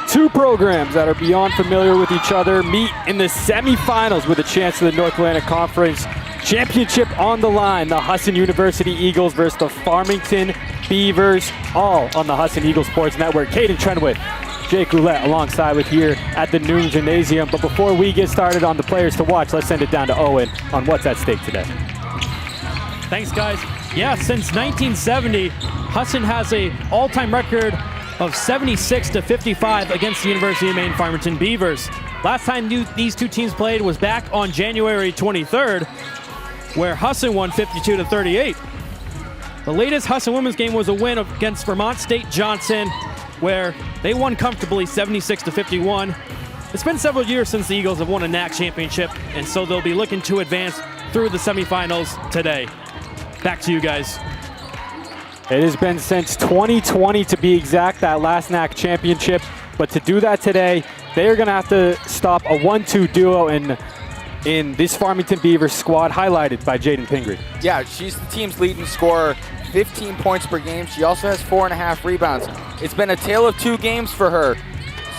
Two programs that are beyond familiar with each other meet in the semifinals with a chance to the North Atlantic Conference Championship on the line. The Husson University Eagles versus the Farmington Beavers, all on the Husson Eagles Sports Network. Caden Trenwith, Jake Roulette alongside with here at the Noon Gymnasium. But before we get started on the players to watch, let's send it down to Owen on what's at stake today. Thanks, guys. Yeah, since 1970, Husson has a all-time record of 76-55 against the University of Maine Farmington Beavers. Last time these two teams played was back on January 23rd, where Husson won 52-38. The latest Husson women's game was a win against Vermont State Johnson, where they won comfortably 76-51. It's been several years since the Eagles have won a NAC championship, and so they'll be looking to advance through the semifinals today. Back to you guys. It has been since 2020 to be exact, that last NAC championship. But to do that today, they are going to have to stop a 1-2 duo in this Farmington Beavers squad, highlighted by Jaden Pingree. Yeah, she's the team's leading scorer, 15 points per game. She also has 4.5 rebounds. It's been a tale of two games for her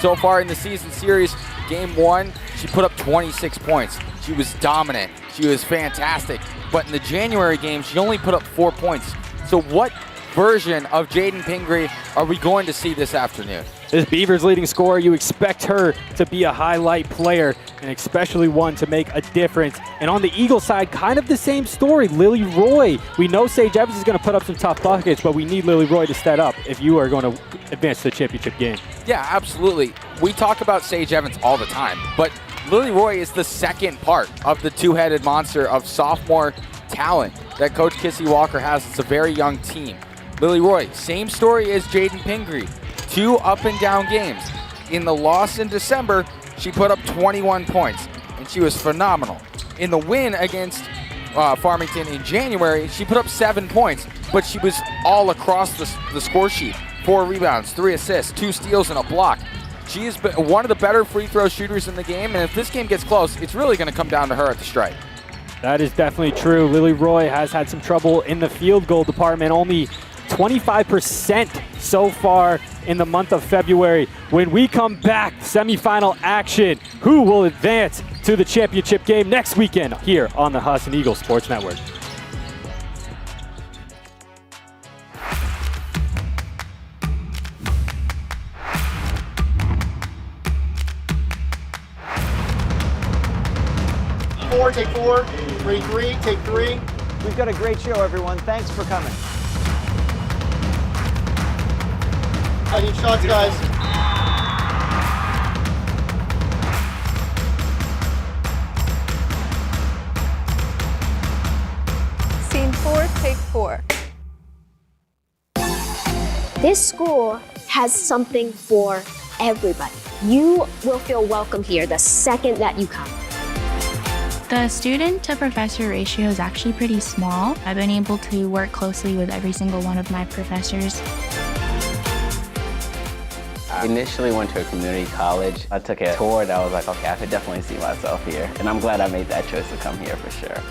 so far in the season series. Game one, she put up 26 points. She was dominant. She was fantastic. But in the January game, she only put up 4 points. So what version of Jaden Pingree are we going to see this afternoon? This Beavers leading scorer, you expect her to be a highlight player, and especially one to make a difference. And on the Eagle side, kind of the same story. Lily Roy. We know Sage Evans is going to put up some tough buckets, but we need Lily Roy to step up if you are going to advance to the championship game. Yeah, absolutely. We talk about Sage Evans all the time, but Lily Roy is the second part of the two-headed monster of sophomore talent that Coach Kissy Walker has. It's a very young team. Lily Roy, same story as Jaden Pingree. Two up and down games. In the loss in December, she put up 21 points, and she was phenomenal. In the win against Farmington in January, she put up 7 points, but she was all across the score sheet. 4 rebounds, 3 assists, 2 steals, and a block. She is one of the better free throw shooters in the game, and if this game gets close, it's really going to come down to her at the stripe. That is definitely true. Lily Roy has had some trouble in the field goal department, only 25% so far in the month of February. When we come back, semifinal action. Who will advance to the championship game next weekend here on the Husson Eagles Sports Network? Take 4, 3, take 3. We've got a great show, everyone. Thanks for coming. I need shots, guys. Scene 4, take 4. This school has something for everybody. You will feel welcome here the second that you come. The student to professor ratio is actually pretty small. I've been able to work closely with every single one of my professors. I initially went to a community college. I took a tour and I was like, okay, I could definitely see myself here. And I'm glad I made that choice to come here for sure.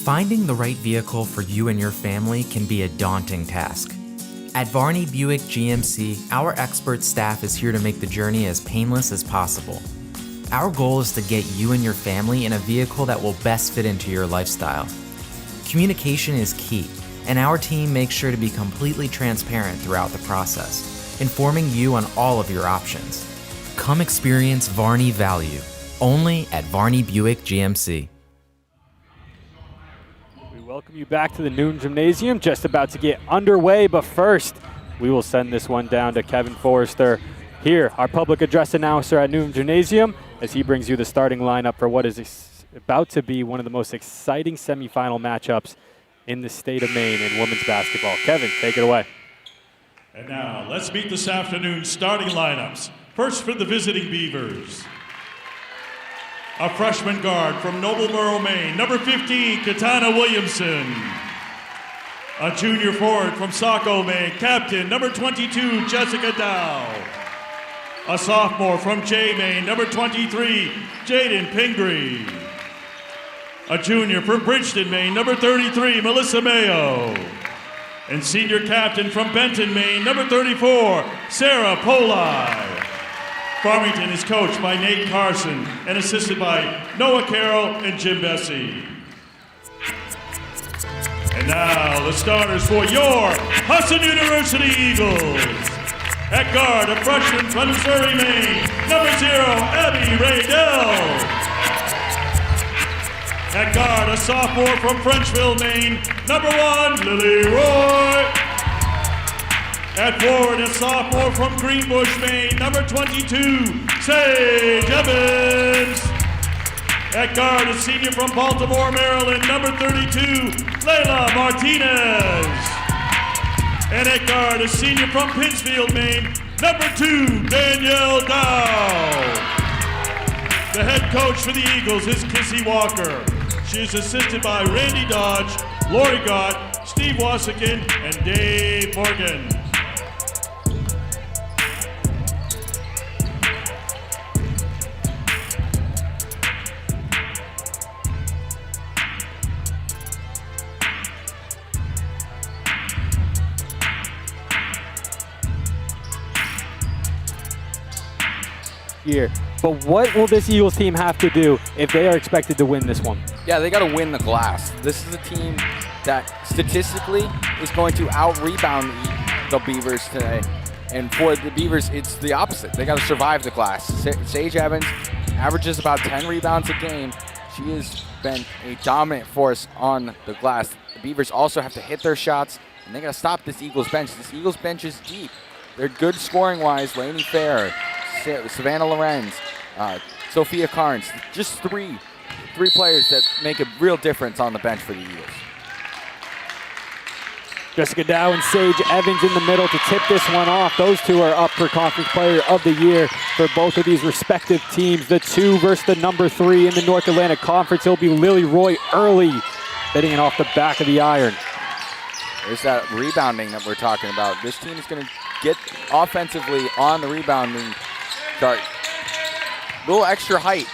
Finding the right vehicle for you and your family can be a daunting task. At Varney Buick GMC, our expert staff is here to make the journey as painless as possible. Our goal is to get you and your family in a vehicle that will best fit into your lifestyle. Communication is key, and our team makes sure to be completely transparent throughout the process, informing you on all of your options. Come experience Varney value, only at Varney Buick GMC. Welcome you back to the Noon Gymnasium. Just about to get underway, but first, we will send this one down to Kevin Forrester here, our public address announcer at Noon Gymnasium, as he brings you the starting lineup for what is about to be one of the most exciting semifinal matchups in the state of Maine in women's basketball. Kevin, take it away. And now, let's meet this afternoon's starting lineups. First for the visiting Beavers. A freshman guard from Nobleboro, Maine, number 15, Katana Williamson. A junior forward from Saco, Maine, captain, number 22, Jessica Dow. A sophomore from Jay, Maine, number 23, Jaden Pingree. A junior from Bridgeton, Maine, number 33, Melissa Mayo. And senior captain from Benton, Maine, number 34, Sarah Polai. Farmington is coached by Nate Carson and assisted by Noah Carroll and Jim Bessie. And now the starters for your Husson University Eagles. At guard, a freshman from Surrey, Maine, number 0, Abby Raydell. At guard, a sophomore from Frenchville, Maine, number 1, Lily Roy. At forward, a sophomore from Greenbush, Maine, number 22, Sage Evans. At guard, a senior from Baltimore, Maryland, number 32, Layla Martinez. And at guard, a senior from Pittsfield, Maine, number 2, Danielle Dow. The head coach for the Eagles is Kissy Walker. She is assisted by Randy Dodge, Lori Gott, Steve Wassikin, and Dave Morgan. Here. But what will this Eagles team have to do if they are expected to win this one? Yeah, they got to win the glass. This is a team that statistically is going to out-rebound the Beavers today. And for the Beavers, it's the opposite. They got to survive the glass. Sage Evans averages about 10 rebounds a game. She has been a dominant force on the glass. The Beavers also have to hit their shots, and they got to stop this Eagles bench. This Eagles bench is deep. They're good scoring-wise. Lainey Fair, Savannah Lorenz, Sophia Carnes, just three players that make a real difference on the bench for the Eagles. Jessica Dow and Sage Evans in the middle to tip this one off. Those two are up for Conference Player of the Year for both of these respective teams. The 2 versus the number 3 in the North Atlantic Conference. It'll be Lily Roy early, hitting it off the back of the iron. There's that rebounding that we're talking about. This team is going to get offensively on the rebounding chart. A little extra height.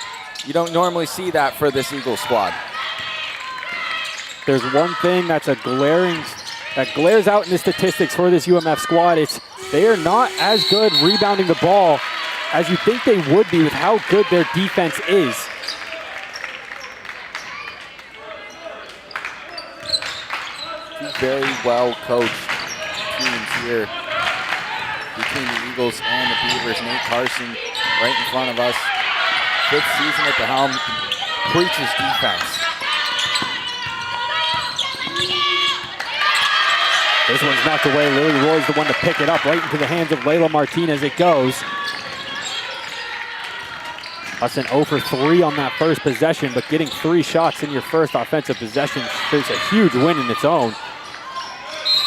You don't normally see that for this Eagles squad. There's one thing that glares out in the statistics for this UMF squad. It's they are not as good rebounding the ball as you think they would be with how good their defense is. Two very well coached teams here between the Eagles and the Beavers. Nate Carson right in front of us. fifth season at the helm, preaches defense. This one's knocked away. Lily Roy's the one to pick it up right into the hands of Layla Martinez. It goes. Husson 0 for 3 on that first possession, but getting 3 shots in your first offensive possession is a huge win in its own.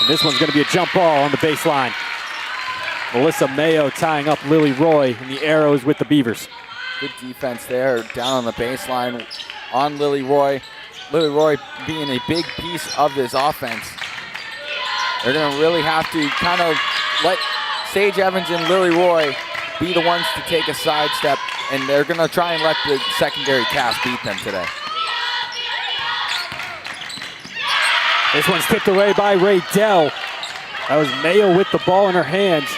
And this one's going to be a jump ball on the baseline. Melissa Mayo tying up Lily Roy, and the arrows with the Beavers. Good defense there, down on the baseline on Lily Roy. Lily Roy being a big piece of this offense. They're going to really have to kind of let Sage Evans and Lily Roy be the ones to take a sidestep, and they're going to try and let the secondary cast beat them today. This one's tipped away by Raydell. That was Mayo with the ball in her hands.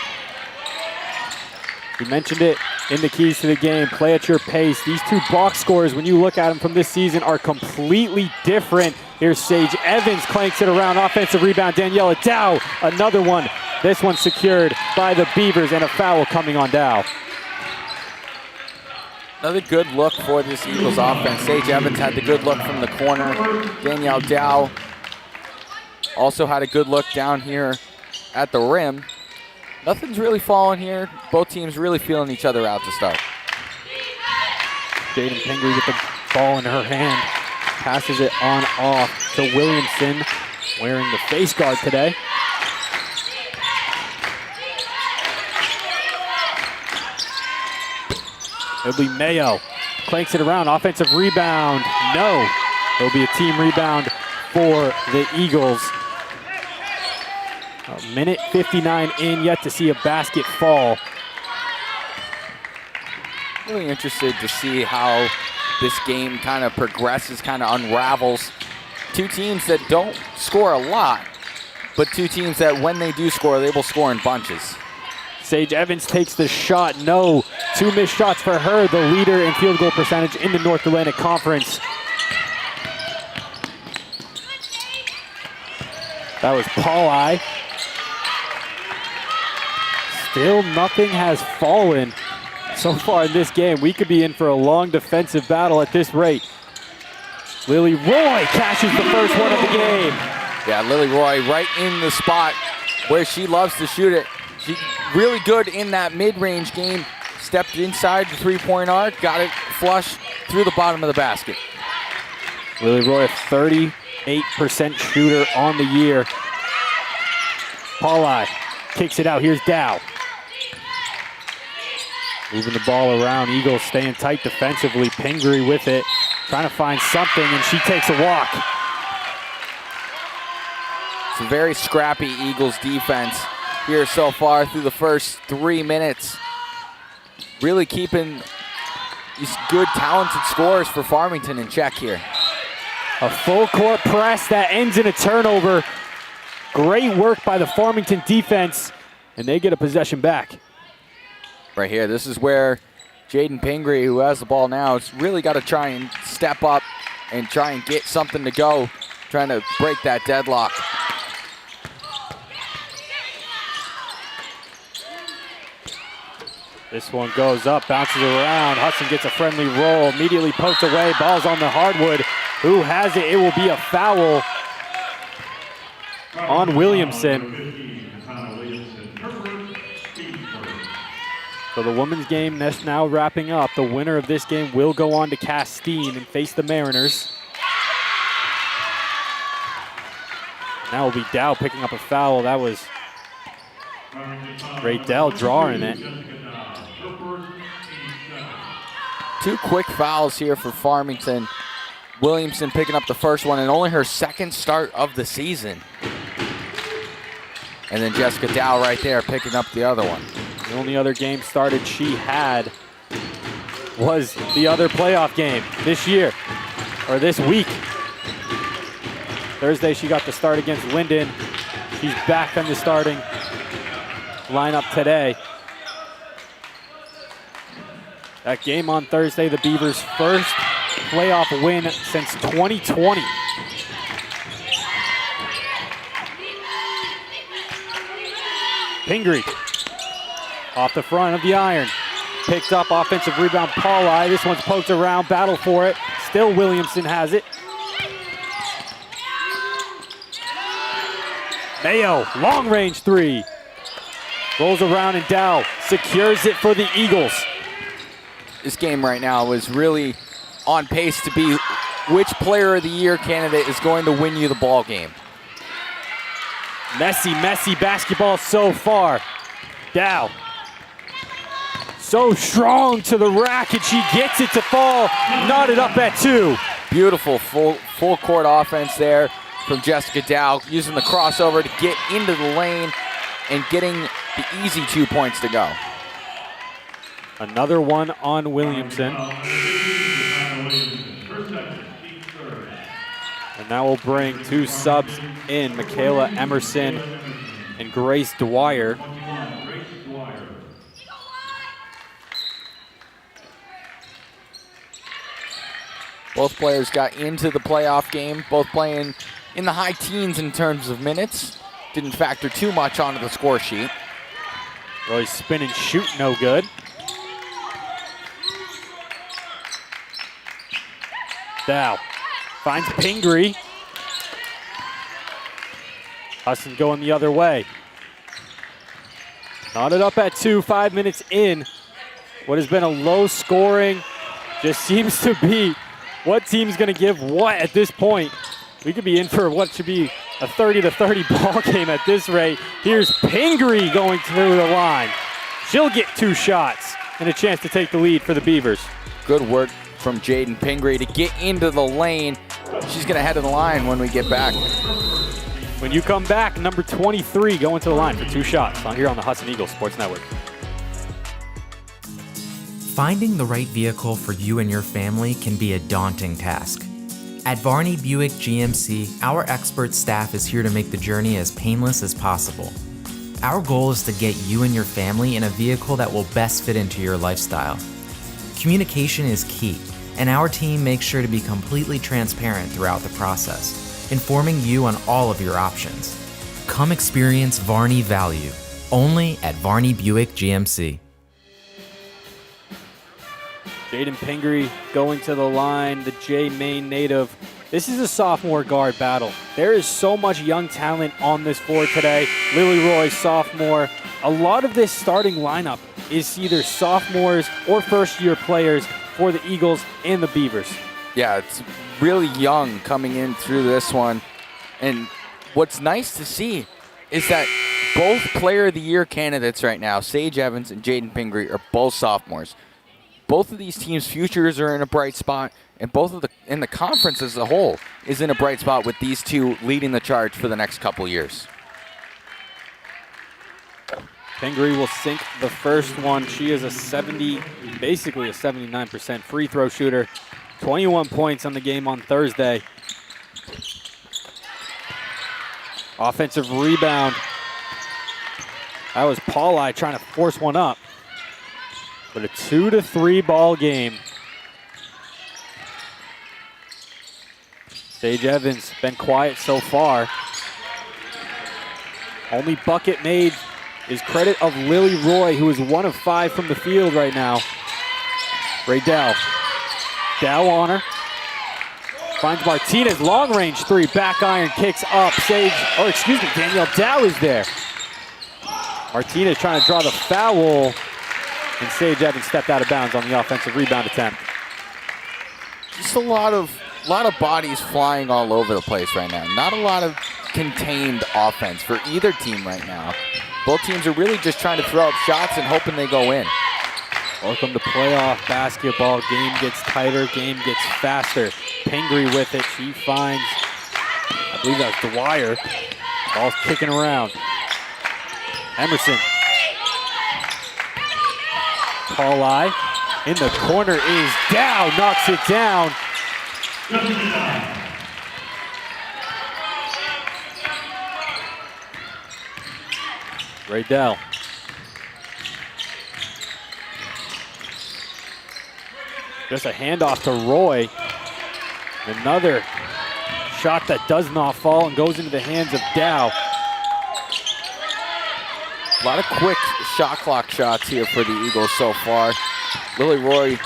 We mentioned it in the keys to the game. Play at your pace. These two box scores, when you look at them from this season, are completely different. Here's Sage Evans, clanks it around. Offensive rebound, Daniela Dow. Another one. This one secured by the Beavers, and a foul coming on Dow. Another good look for this Eagles offense. Sage Evans had the good look from the corner. Danielle Dow also had a good look down here at the rim. Nothing's really falling here. Both teams really feeling each other out to start. Jaden Pingree with the ball in her hand. Passes it on off to Williamson, wearing the face guard today. It'll be Mayo. Clanks it around. Offensive rebound. No. It'll be a team rebound for the Eagles. A minute 59 in, yet to see a basket fall. Really interested to see how this game kind of progresses, kind of unravels. Two teams that don't score a lot, but two teams that when they do score, they will score in bunches. Sage Evans takes the shot. No. 2 missed shots for her, the leader in field goal percentage in the North Atlantic Conference. That was Pauli. Still nothing has fallen so far in this game. We could be in for a long defensive battle at this rate. Lily Roy cashes the first one of the game. Yeah, Lily Roy right in the spot where she loves to shoot it. She really good in that mid-range game. Stepped inside the three-point arc, got it flush through the bottom of the basket. Lily Roy, a 38% shooter on the year. Pauli kicks it out. Here's Dow. Moving the ball around. Eagles staying tight defensively. Pingree with it. Trying to find something, and she takes a walk. It's a very scrappy Eagles defense here so far through the first 3 minutes. Really keeping these good, talented scorers for Farmington in check here. A full court press that ends in a turnover. Great work by the Farmington defense, and they get a possession back. Right here, this is where Jaden Pingree, who has the ball now, has really got to try and step up and try and get something to go, trying to break that deadlock. This one goes up, bounces around. Husson gets a friendly roll, immediately poked away. Ball's on the hardwood. Who has it? It will be a foul on Williamson. So the women's game that's now wrapping up. The winner of this game will go on to Castine and face the Mariners. Now will be Dow picking up a foul. That was Raydell drawing it. 2 quick fouls here for Farmington. Williamson picking up the first one, and only her second start of the season. And then Jessica Dow right there picking up the other one. The only other game started she had was the other playoff game this year, or this week. Thursday she got the start against Linden. She's back on the starting lineup today. That game on Thursday, the Beavers' first playoff win since 2020. Pingree off the front of the iron. picked up. Offensive rebound, Pauli. This one's poked around, battle for it. Still Williamson has it. Mayo, long range three. Rolls around and Dow secures it for the Eagles. This game right now is really on pace to be which player of the year candidate is going to win you the ball game. Messy basketball so far. Dow. So strong to the rack, and she gets it to fall. Knotted up at 2. Beautiful full court offense there from Jessica Dow, using the crossover to get into the lane and getting the easy 2 points to go. Another one on Williamson. And now we'll bring 2 subs in, Michaela Emerson and Grace Dwyer. Both players got into the playoff game, both playing in the high teens in terms of minutes. Didn't factor too much onto the score sheet. Really spin and shoot, no good. Dow finds Pingree. Husson going the other way. Knotted up at 2, 5 minutes in. What has been a low scoring, just seems to be what team's gonna give what at this point. We could be in for what should be a 30-30 ball game at this rate. Here's Pingree going through the line. She'll get 2 shots and a chance to take the lead for the Beavers. Good work from Jaden Pingree to get into the lane. She's gonna head to the line when we get back. When you come back, number 23 going to the line for 2 shots here on the Husson Eagles Sports Network. Finding the right vehicle for you and your family can be a daunting task. At Varney Buick GMC, our expert staff is here to make the journey as painless as possible. Our goal is to get you and your family in a vehicle that will best fit into your lifestyle. Communication is key, and our team makes sure to be completely transparent throughout the process, informing you on all of your options. Come experience Varney value, only at Varney Buick GMC. Jaden Pingree going to the line, the Maine native. This is a sophomore guard battle. There is so much young talent on this floor today. Lily Roy, sophomore. A lot of this starting lineup is either sophomores or first-year players for the Eagles and the Beavers. Yeah, it's really young coming in through this one. And what's nice to see is that both Player of the Year candidates right now, Sage Evans and Jaden Pingree, are both sophomores. Both of these teams' futures are in a bright spot, and the conference as a whole is in a bright spot with these 2 leading the charge for the next couple years. Pingree will sink the first one. She is basically a 79% free throw shooter. 21 points on the game on Thursday. Offensive rebound. That was Pauli trying to force one up. But a 2-3 ball game. Sage Evans been quiet so far. Only bucket made is credit of Lily Roy, who is 1 of 5 from the field right now. Ray Dow. Dow on her. Finds Martinez, long range 3, back iron, kicks up. Danielle Dow is there. Martinez trying to draw the foul. And Sage Evans stepped out of bounds on the offensive rebound attempt. Just a lot of bodies flying all over the place right now. Not a lot of contained offense for either team right now. Both teams are really just trying to throw up shots and hoping they go in. Welcome to playoff basketball. Game gets tighter, game gets faster. Pingree with it. She finds, I believe that's Dwyer. Ball's kicking around. Emerson. Pauli in the corner is Dow, knocks it down. Raydell. Just a handoff to Roy. Another shot that does not fall and goes into the hands of Dow. A lot of quick shot clock shots here for the Eagles so far. Lily Roy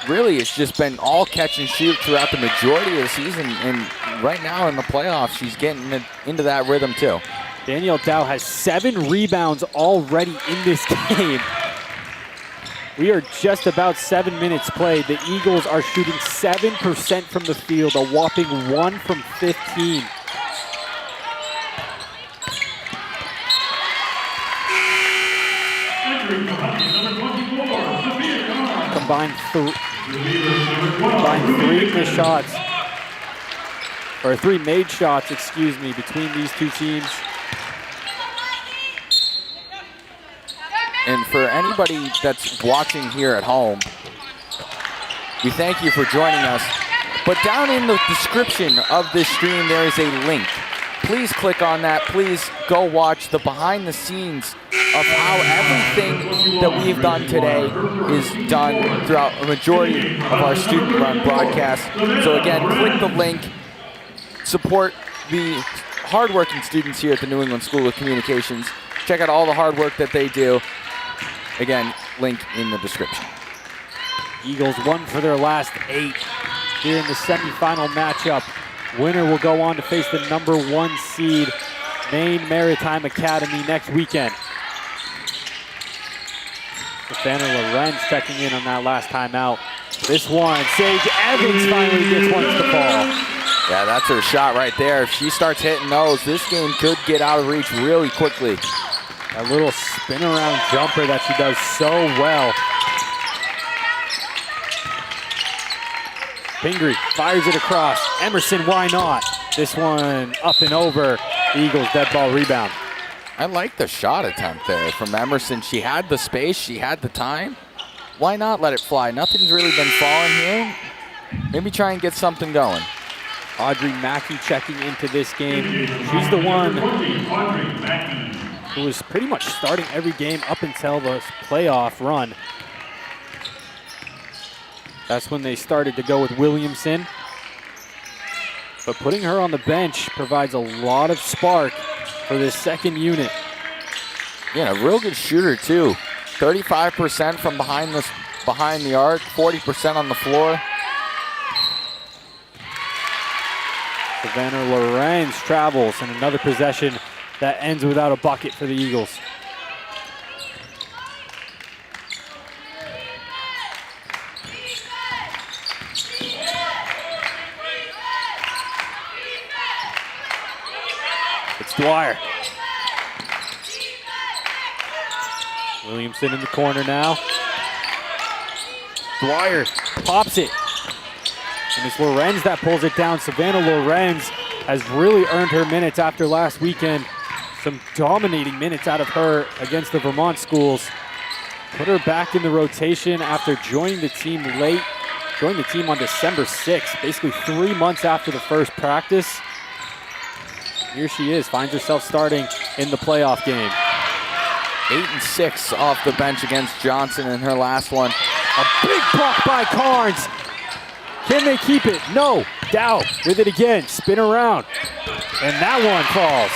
really has just been all catch and shoot throughout the majority of the season, and right now in the playoffs, she's getting into that rhythm too. Danielle Dow has 7 rebounds already in this game. We are just about 7 minutes played. The Eagles are shooting 7% from the field, a whopping 1 from 15. Combined 3 missed shots, or 3 made shots, excuse me, between these two teams. And for anybody that's watching here at home, we thank you for joining us. But down in the description of this stream, there is a link. Please click on that. Please go watch the behind the scenes of how everything that we've done today is done throughout a majority of our student-run broadcasts. So again, click the link. Support the hardworking students here at the New England School of Communications. Check out all the hard work that they do. Again, link in the description. Eagles won for their last 8 here in the semifinal matchup. Winner will go on to face the #1 seed, Maine Maritime Academy, next weekend. Savannah Lorenz checking in on that last time out. This one, Sage Evans finally gets one to fall. Yeah, that's her shot right there. If she starts hitting those, this game could get out of reach really quickly. A little spin around jumper that she does so well. Pingree fires it across. Emerson, why not? This one up and over. The Eagles dead ball rebound. I like the shot attempt there from Emerson. She had the space, she had the time. Why not let it fly? Nothing's really been falling here. Maybe try and get something going. Audrey Mackey checking into this game. She's the one who was pretty much starting every game up until the playoff run. That's when they started to go with Williamson. But putting her on the bench provides a lot of spark for this second unit. Yeah, a real good shooter too. 35% from behind the arc, 40% on the floor. Savannah Lorenz travels, and another possession that ends without a bucket for the Eagles. It's Dwyer. Williamson in the corner now. Dwyer pops it. And it's Lorenz that pulls it down. Savannah Lorenz has really earned her minutes after last weekend. Some dominating minutes out of her against the Vermont schools. Put her back in the rotation after joining the team late. Joined the team on December 6th, basically 3 months after the first practice. Here she is, finds herself starting in the playoff game. 8 and 6 off the bench against Johnson in her last one. A big block by Carnes. Can they keep it? No. Dow with it again. Spin around. And that one falls.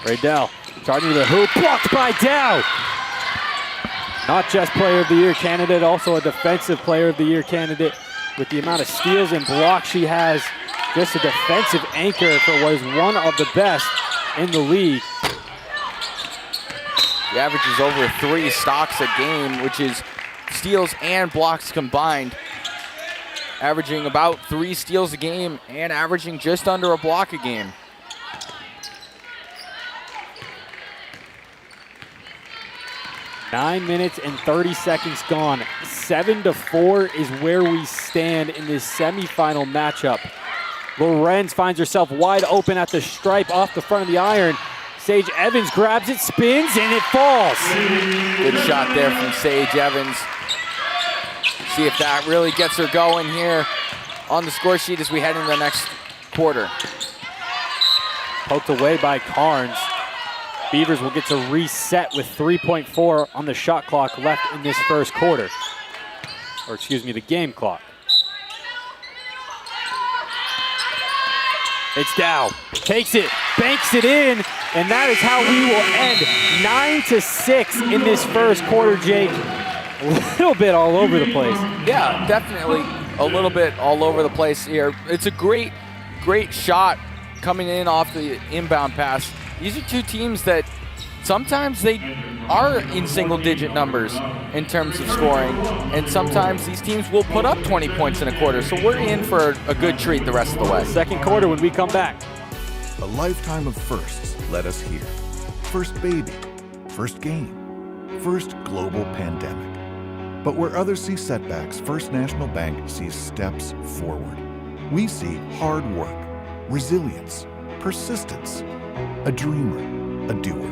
Raydell charging to the hoop. Blocked by Dow. Not just Player of the Year candidate, also a Defensive Player of the Year candidate. With the amount of steals and blocks she has, just a defensive anchor for what is one of the best in the league. She averages over 3 stocks a game, which is steals and blocks combined. Averaging about 3 steals a game and averaging just under a block a game. Nine minutes and 30 seconds gone. 7-4 is where we stand in this semifinal matchup. Lorenz finds herself wide open at the stripe off the front of the iron. Sage Evans grabs it, spins, and it falls. Good shot there from Sage Evans. See if that really gets her going here on the score sheet as we head into the next quarter. Poked away by Carnes. Beavers will get to reset with 3.4 on the shot clock left in this first quarter. Or excuse me, the game clock. It's Dow. Takes it, banks it in, and that is how we will end 9-6 in this first quarter, Jake. A little bit all over the place. Yeah, definitely a little bit all over the place here. It's a great shot coming in off the inbound pass. These are two teams that sometimes they are in single-digit numbers in terms of scoring, and sometimes these teams will put up 20 points in a quarter, so we're in for a good treat the rest of the way. Second quarter when we come back. A lifetime of firsts led us here. First baby, first game, first global pandemic. But where others see setbacks, First National Bank sees steps forward. We see hard work, resilience, persistence, a dreamer, a doer,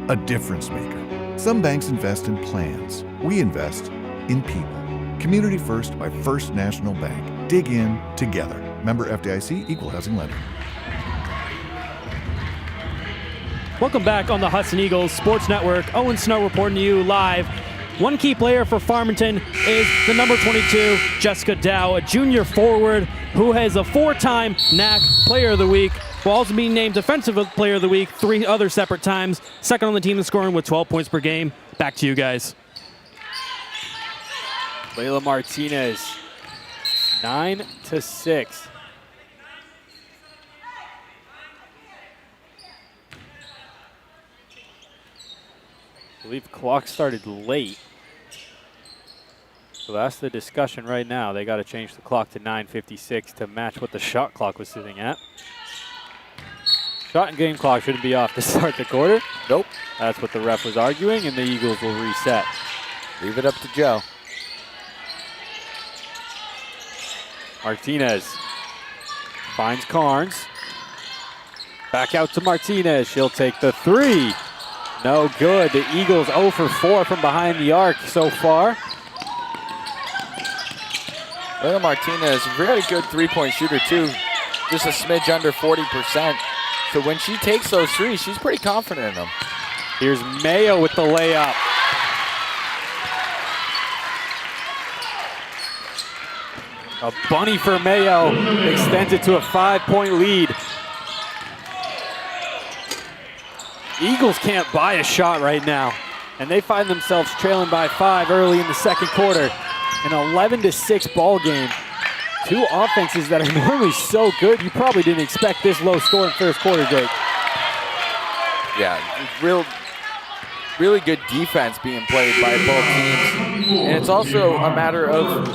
a difference maker. Some banks invest in plans. We invest in people. Community First by First National Bank. Dig in together. Member FDIC, Equal Housing Lender. Welcome back on the Husson Eagles Sports Network. Owen Snow reporting to you live. One key player for Farmington is the number 22, Jessica Dow, a junior forward who has a 4-time NAC Player of the Week, while also being named Defensive Player of the Week 3 other separate times. Second on the team in scoring with 12 points per game. Back to you guys. Layla Martinez, 9-6. I believe the clock started late. So that's the discussion right now. They got to change the clock to 9:56 to match what the shot clock was sitting at. Shot and game clock shouldn't be off to start the quarter. Nope. That's what the ref was arguing, and the Eagles will reset. Leave it up to Joe. Martinez finds Carnes. Back out to Martinez. She'll take the 3. No good. The Eagles 0 for 4 from behind the arc so far. Layla Martinez, very good three-point shooter too. Just a smidge under 40%. So when she takes those threes, she's pretty confident in them. Here's Mayo with the layup. A bunny for Mayo extends it to a 5-point lead. Eagles can't buy a shot right now, and they find themselves trailing by 5 early in the second quarter. An 11-6 ball game. Two offenses that are normally so good, you probably didn't expect this low score in first quarter, Jake. Yeah, really good defense being played by both teams. And it's also a matter of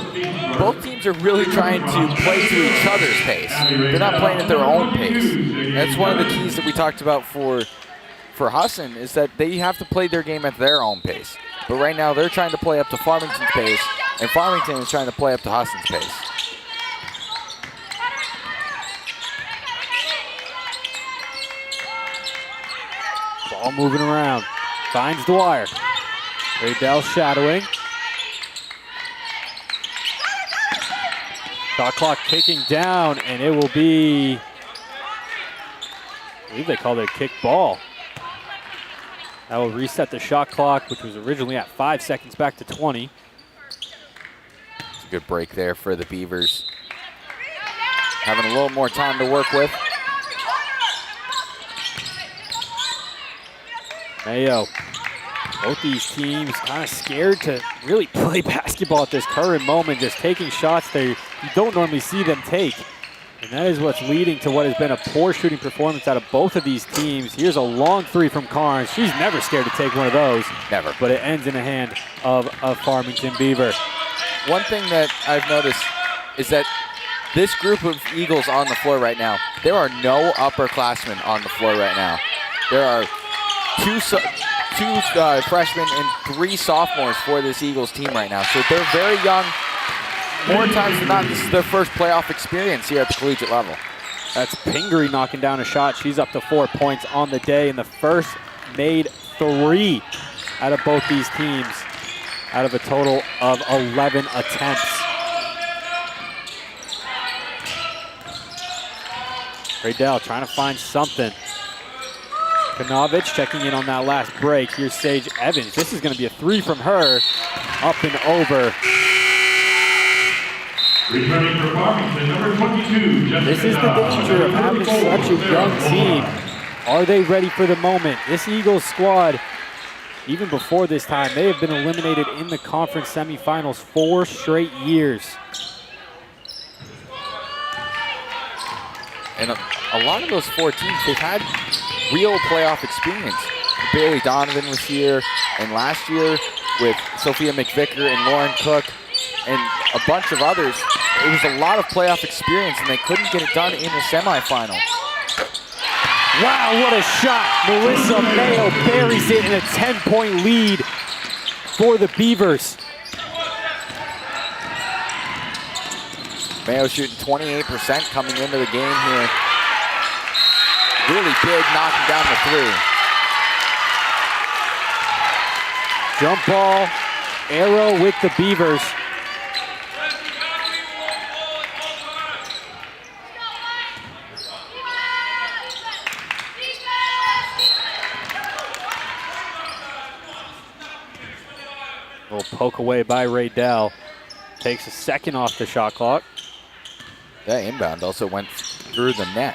both teams are really trying to play to each other's pace. They're not playing at their own pace. That's one of the keys that we talked about for Husson, is that they have to play their game at their own pace. But right now they're trying to play up to Farmington's pace, and Farmington is trying to play up to Husson's pace. Ball moving around. Finds Dwyer. Raydell shadowing. Shot clock ticking down, and it will be, I believe they called it a kick ball. That will reset the shot clock, which was originally at 5 seconds, back to 20. It's a good break there for the Beavers. Having a little more time to work with. Mayo. Both these teams kind of scared to really play basketball at this current moment, just taking shots you don't normally see them take. And that is what's leading to what has been a poor shooting performance out of both of these teams. Here's a long 3 from Carnes. She's never scared to take one of those. Never. But it ends in the hand of a Farmington Beaver. One thing that I've noticed is that this group of Eagles on the floor right now, there are no upperclassmen on the floor right now. There are two freshmen and 3 sophomores for this Eagles team right now. So they're very young. More times than not, this is their first playoff experience here at the collegiate level. That's Pingree knocking down a shot. She's up to 4 points on the day, and the first made 3 out of both these teams out of a total of 11 attempts. Raydell trying to find something. Kanovich checking in on that last break. Here's Sage Evans. This is going to be a 3 from her. Up and over. Returning for Farmington, number 22, Jessica. This is the danger of having such a young team. Are they ready for the moment? This Eagles squad, even before this time, they have been eliminated in the conference semifinals 4 straight years. And a lot of those 4 teams, they've had real playoff experience. Bailey Donovan was here, and last year with Sophia McVicker and Lauren Cook and a bunch of others, it was a lot of playoff experience, and they couldn't get it done in the semifinal. Wow, what a shot. Melissa Mayo buries it in a 10-point lead for the Beavers. Mayo shooting 28% coming into the game here. Really big, knocking down the 3. Jump ball, arrow with the Beavers. Little poke away by Raydell. Takes a second off the shot clock. That inbound also went through the net.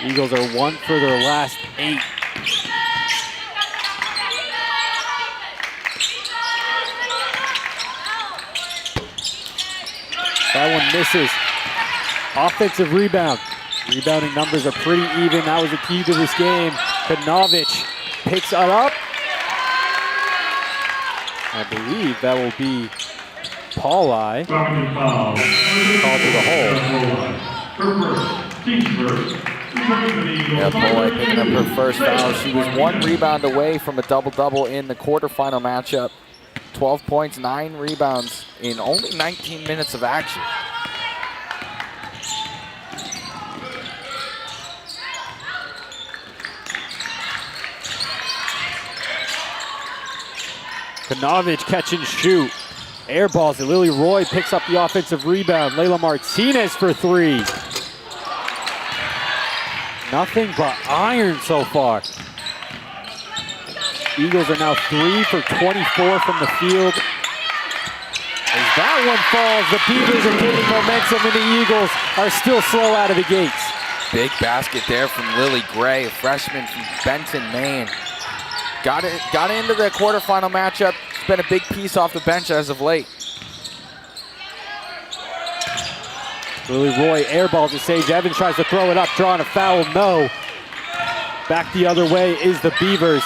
Eagles are 1 for their last 8. That one misses. Offensive rebound. Rebounding numbers are pretty even. That was the key to this game. Konovic picks it up. I believe that will be Pauli called to the hole. Yeah, Pauli picking up her first foul. She was 1 rebound away from a double-double in the quarterfinal matchup. 12 points, 9 rebounds in only 19 minutes of action. Konovic catch and shoot. Air balls to Lily Roy, picks up the offensive rebound. Layla Martinez for 3. Nothing but iron so far. Eagles are now 3 for 24 from the field. As that one falls, the Beavers are gaining momentum and the Eagles are still slow out of the gates. Big basket there from Lily Gray, a freshman from Benton, Maine. Got into the quarterfinal matchup. It's been a big piece off the bench as of late. Lily Roy airballs to Sage Evans, tries to throw it up, drawing a foul, no. Back the other way is the Beavers.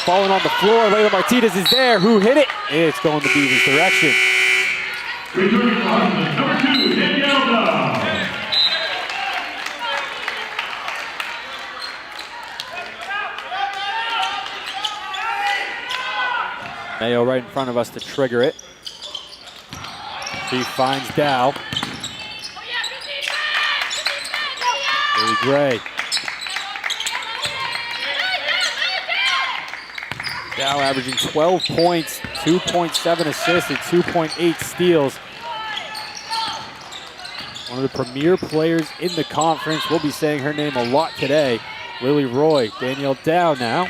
Falling on the floor, Layla Martinez is there. Who hit it? It's going the Beavers' direction. Returning on number 2, Danielle. Mayo right in front of us to trigger it. She finds Dow. Lily Gray. Dow averaging 12 points, 2.7 assists, and 2.8 steals. One of the premier players in the conference. We'll be saying her name a lot today. Lily Roy. Danielle Dow now.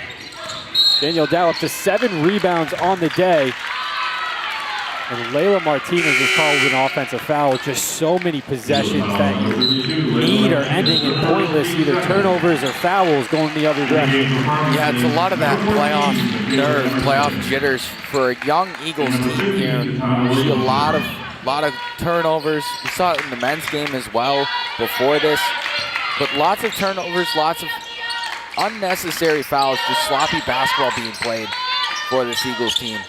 Danielle Dow up to 7 rebounds on the day. And Layla Martinez is called an offensive foul. Just so many possessions that you need are ending in pointless, either turnovers or fouls going the other direction. Yeah, it's a lot of that playoff nerves, playoff jitters for a young Eagles team here. You see a lot of turnovers. We saw it in the men's game as well before this. But lots of turnovers, lots of unnecessary fouls, just sloppy basketball being played for this Eagles team.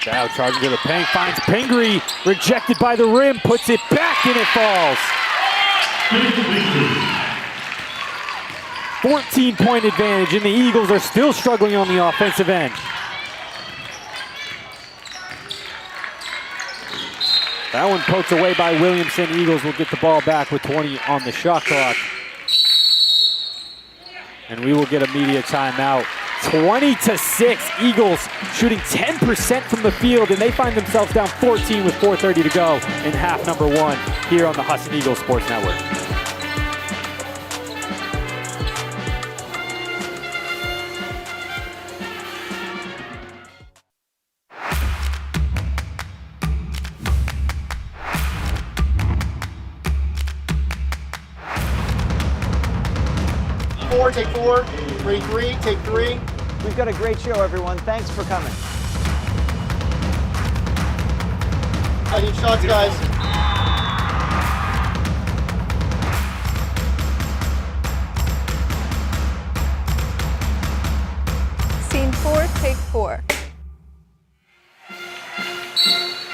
Dow charging to the paint, finds Pingree, rejected by the rim, puts it back and it falls. 14-point advantage, and the Eagles are still struggling on the offensive end. That one poked away by Williamson. Eagles will get the ball back with 20 on the shot clock. And we will get a media timeout. 20-6, Eagles shooting 10% from the field, and they find themselves down 14 with 4:30 to go in half number 1 here on the Husson Eagles Sports Network. 4, take 4. Ready, 3, take 3. We've got a great show, everyone. Thanks for coming. I need shots, guys. Scene 4, take 4.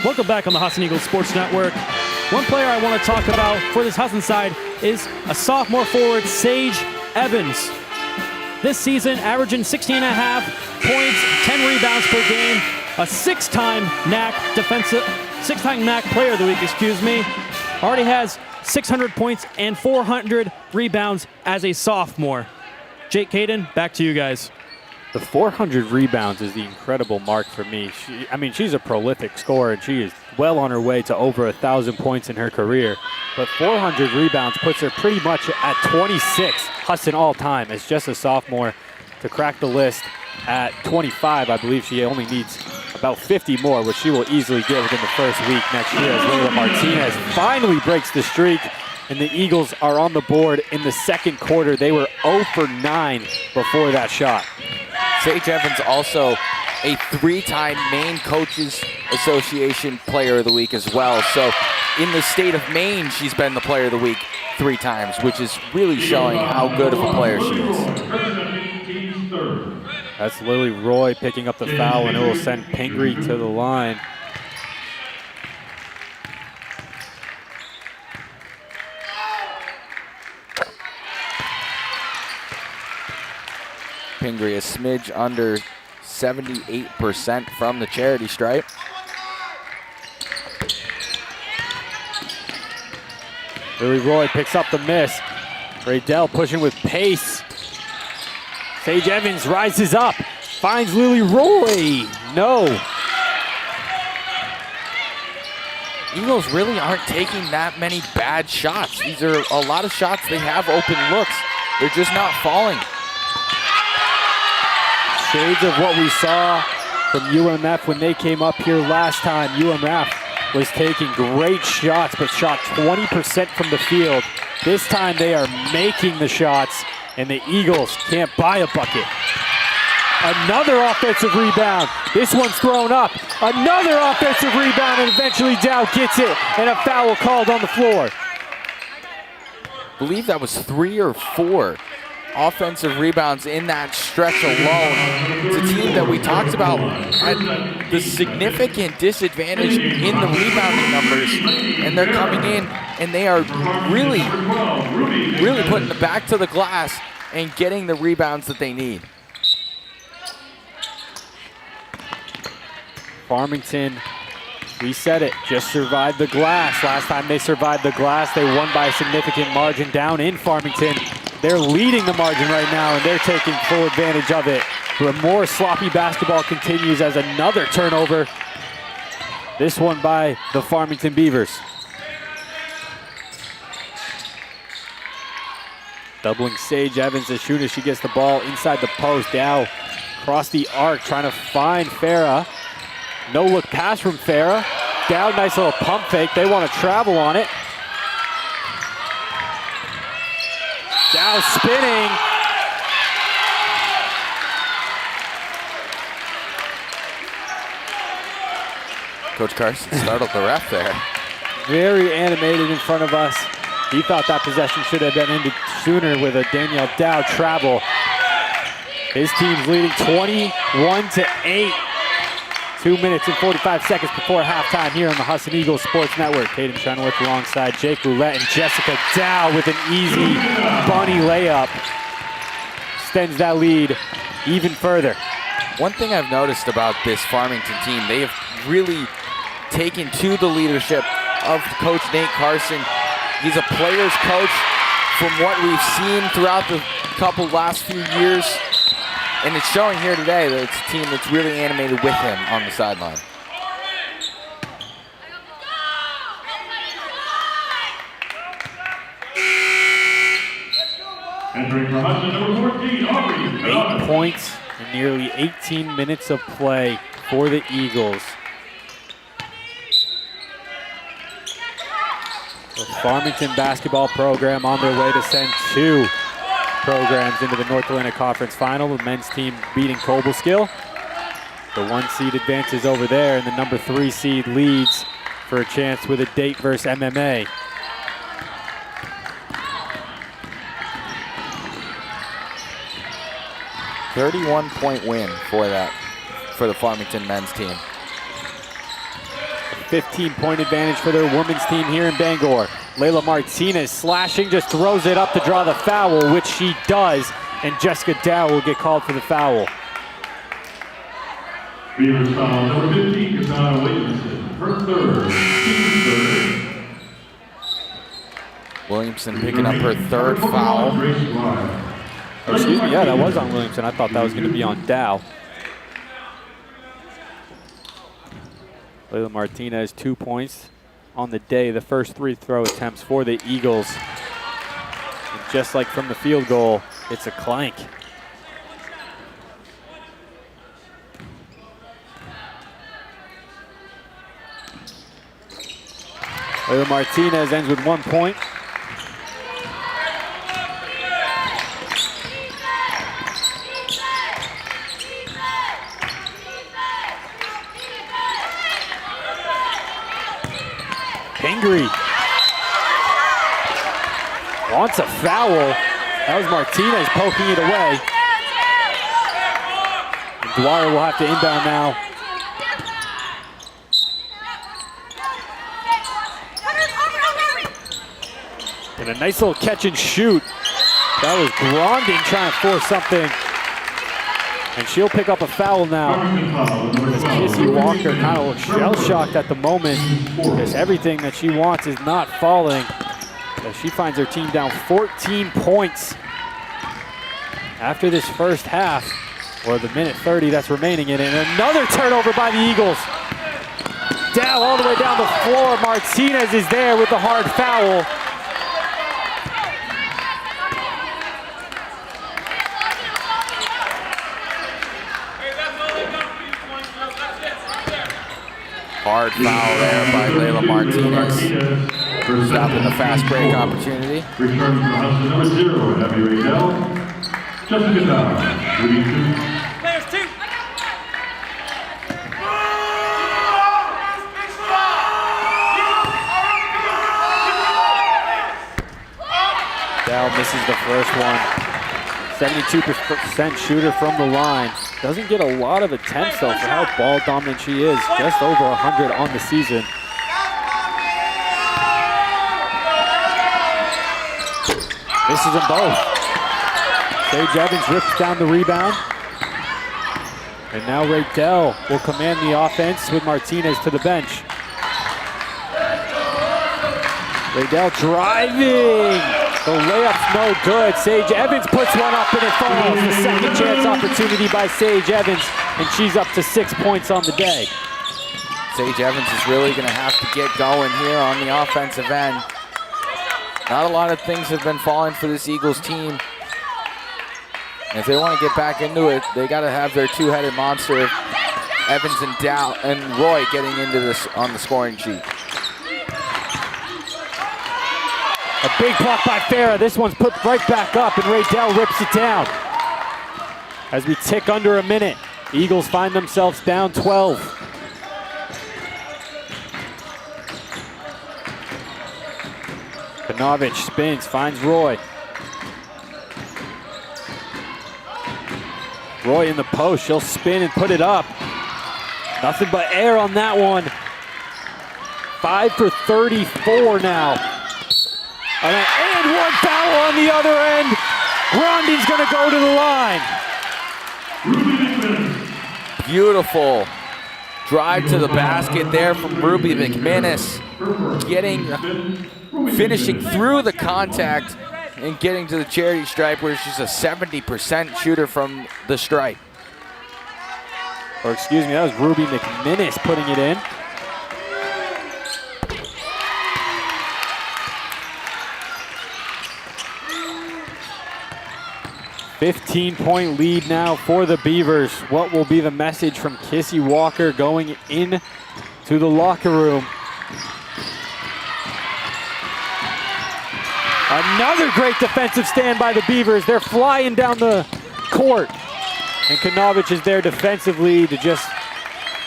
Welcome back on the Husson Eagles Sports Network. One player I want to talk about for this Husson side is a sophomore forward, Sage Evans. This season, averaging 16.5 points, 10 rebounds per game, a six-time NAC Player of the Week, Already has 600 points and 400 rebounds as a sophomore. Jake, Caden, back to you guys. The 400 rebounds is the incredible mark for me. She's a prolific scorer, and she is well on her way to over 1,000 points in her career. But 400 rebounds puts her pretty much at 26 Husson all time as just a sophomore to crack the list at 25. I believe she only needs about 50 more, which she will easily get within the first week next year as Layla Martinez finally breaks the streak. And the Eagles are on the board in the second quarter. They were 0 for 9 before that shot. Sage Evans also a 3-time Maine Coaches Association Player of the Week as well. So in the state of Maine, she's been the Player of the Week 3 times, which is really showing how good of a player she is. That's Lily Roy picking up the foul, and it will send Pingree to the line. Pingree a smidge under 78% from the charity stripe. Lily Roy picks up the miss. Raydell pushing with pace. Sage Evans rises up, finds Lily Roy. No. Eagles really aren't taking that many bad shots. These are a lot of shots. They have open looks. They're just not falling. Shades of what we saw from UMF when they came up here last time. UMF was taking great shots, but shot 20% from the field. This time they are making the shots, and the Eagles can't buy a bucket. Another offensive rebound. This one's thrown up. Another offensive rebound, and eventually Dow gets it, and a foul called on the floor. I believe that was 3 or 4 offensive rebounds in that stretch alone. It's a team that we talked about had the significant disadvantage in the rebounding numbers, and they're coming in and they are really putting the back to the glass and getting the rebounds that they need. Farmington, we said it, just survived the glass. Last time they survived the glass, they won by a significant margin down in Farmington. They're leading the margin right now, and they're taking full advantage of it. But more sloppy basketball continues as another turnover. This one by the Farmington Beavers. Doubling Sage Evans as soon as she gets the ball inside the post. Dow across the arc trying to find Farah. No look pass from Farah. Dow, nice little pump fake. They want to travel on it. Dow spinning. Coach Carson startled the ref there. Very animated in front of us. He thought that possession should have been ended sooner with a Danielle Dow travel. His team's leading 21-8. 2 minutes and 45 seconds before halftime here on the Husson Eagles Sports Network. Caden Chenoweth alongside Jake Roulette and Jessica Dow with an easy bunny layup. Extends that lead even further. One thing I've noticed about this Farmington team, they have really taken to the leadership of Coach Nate Carson. He's a player's coach from what we've seen throughout the last few years. And it's showing here today that it's a team that's really animated with him on the sideline. Entering for Husson, number 14, Aubrey. 8 points in nearly 18 minutes of play for the Eagles. The Farmington basketball program on their way to send 2 programs into the North Atlantic Conference Final. The men's team beating Cobleskill. The 1 seed advances over there, and the number 3 seed leads for a chance with a date versus MMA. .31 win for the Farmington men's team. 15-point advantage for their women's team here in Bangor. Layla Martinez slashing, just throws it up to draw the foul, which she does, and Jessica Dow will get called for the foul. Beavers foul number 15, Katana Williamson, her third, team third. Williamson picking up her 3rd foul. Oh, excuse me, yeah, that was on Williamson. I thought that was going to be on Dow. Layla Martinez, 2 points on the day. The first 3 throw attempts for the Eagles. And just like from the field goal, it's a clank. Layla Martinez ends with 1 point. Pingree wants a foul. That was Martinez poking it away. And Dwyer will have to inbound now. And a nice little catch and shoot. That was Grondin trying to force something. And she'll pick up a foul now. As Kissy Walker kind of looks shell-shocked at the moment, because everything that she wants is not falling. As she finds her team down 14 points after this first half, or the minute 30 that's remaining in it. And another turnover by the Eagles. Dow all the way down the floor. Martinez is there with the hard foul. Hard foul there by Layla Martinez. Stopping the fast break opportunity. Return from Husson number 0, Abby Raydell. Jessica Dow, leading 2. Players 2. Dow misses the first one. 72% shooter from the line. Doesn't get a lot of attempts though for how ball dominant she is. Just over 100 on the season. Misses them both. Sage Evans rips down the rebound. And now Raydell will command the offense with Martinez to the bench. Raydell driving. The layup's no good. Sage Evans puts one up and it falls. The second chance opportunity by Sage Evans, and she's up to 6 points on the day. Sage Evans is really going to have to get going here on the offensive end. Not a lot of things have been falling for this Eagles team. And if they want to get back into it, they got to have their two-headed monster, Evans and Dow and Roy, getting into this on the scoring sheet. A big block by Farah. This one's put right back up, and Raydell rips it down. As we tick under a minute, Eagles find themselves down 12. Panovich spins, finds Roy. Roy in the post, she'll spin and put it up. Nothing but air on that one. 5 for 34 now. And one foul on the other end. Grondin's gonna go to the line. Beautiful drive to the basket there from Ruby McMinnis. Finishing through the contact and getting to the charity stripe where she's a 70% shooter from the stripe. Or excuse me, that was Ruby McMinnis putting it in. .15 lead now for the Beavers. What will be the message from Kissy Walker going in to the locker room? Another great defensive stand by the Beavers. They're flying down the court. And Kanovich is there defensively to just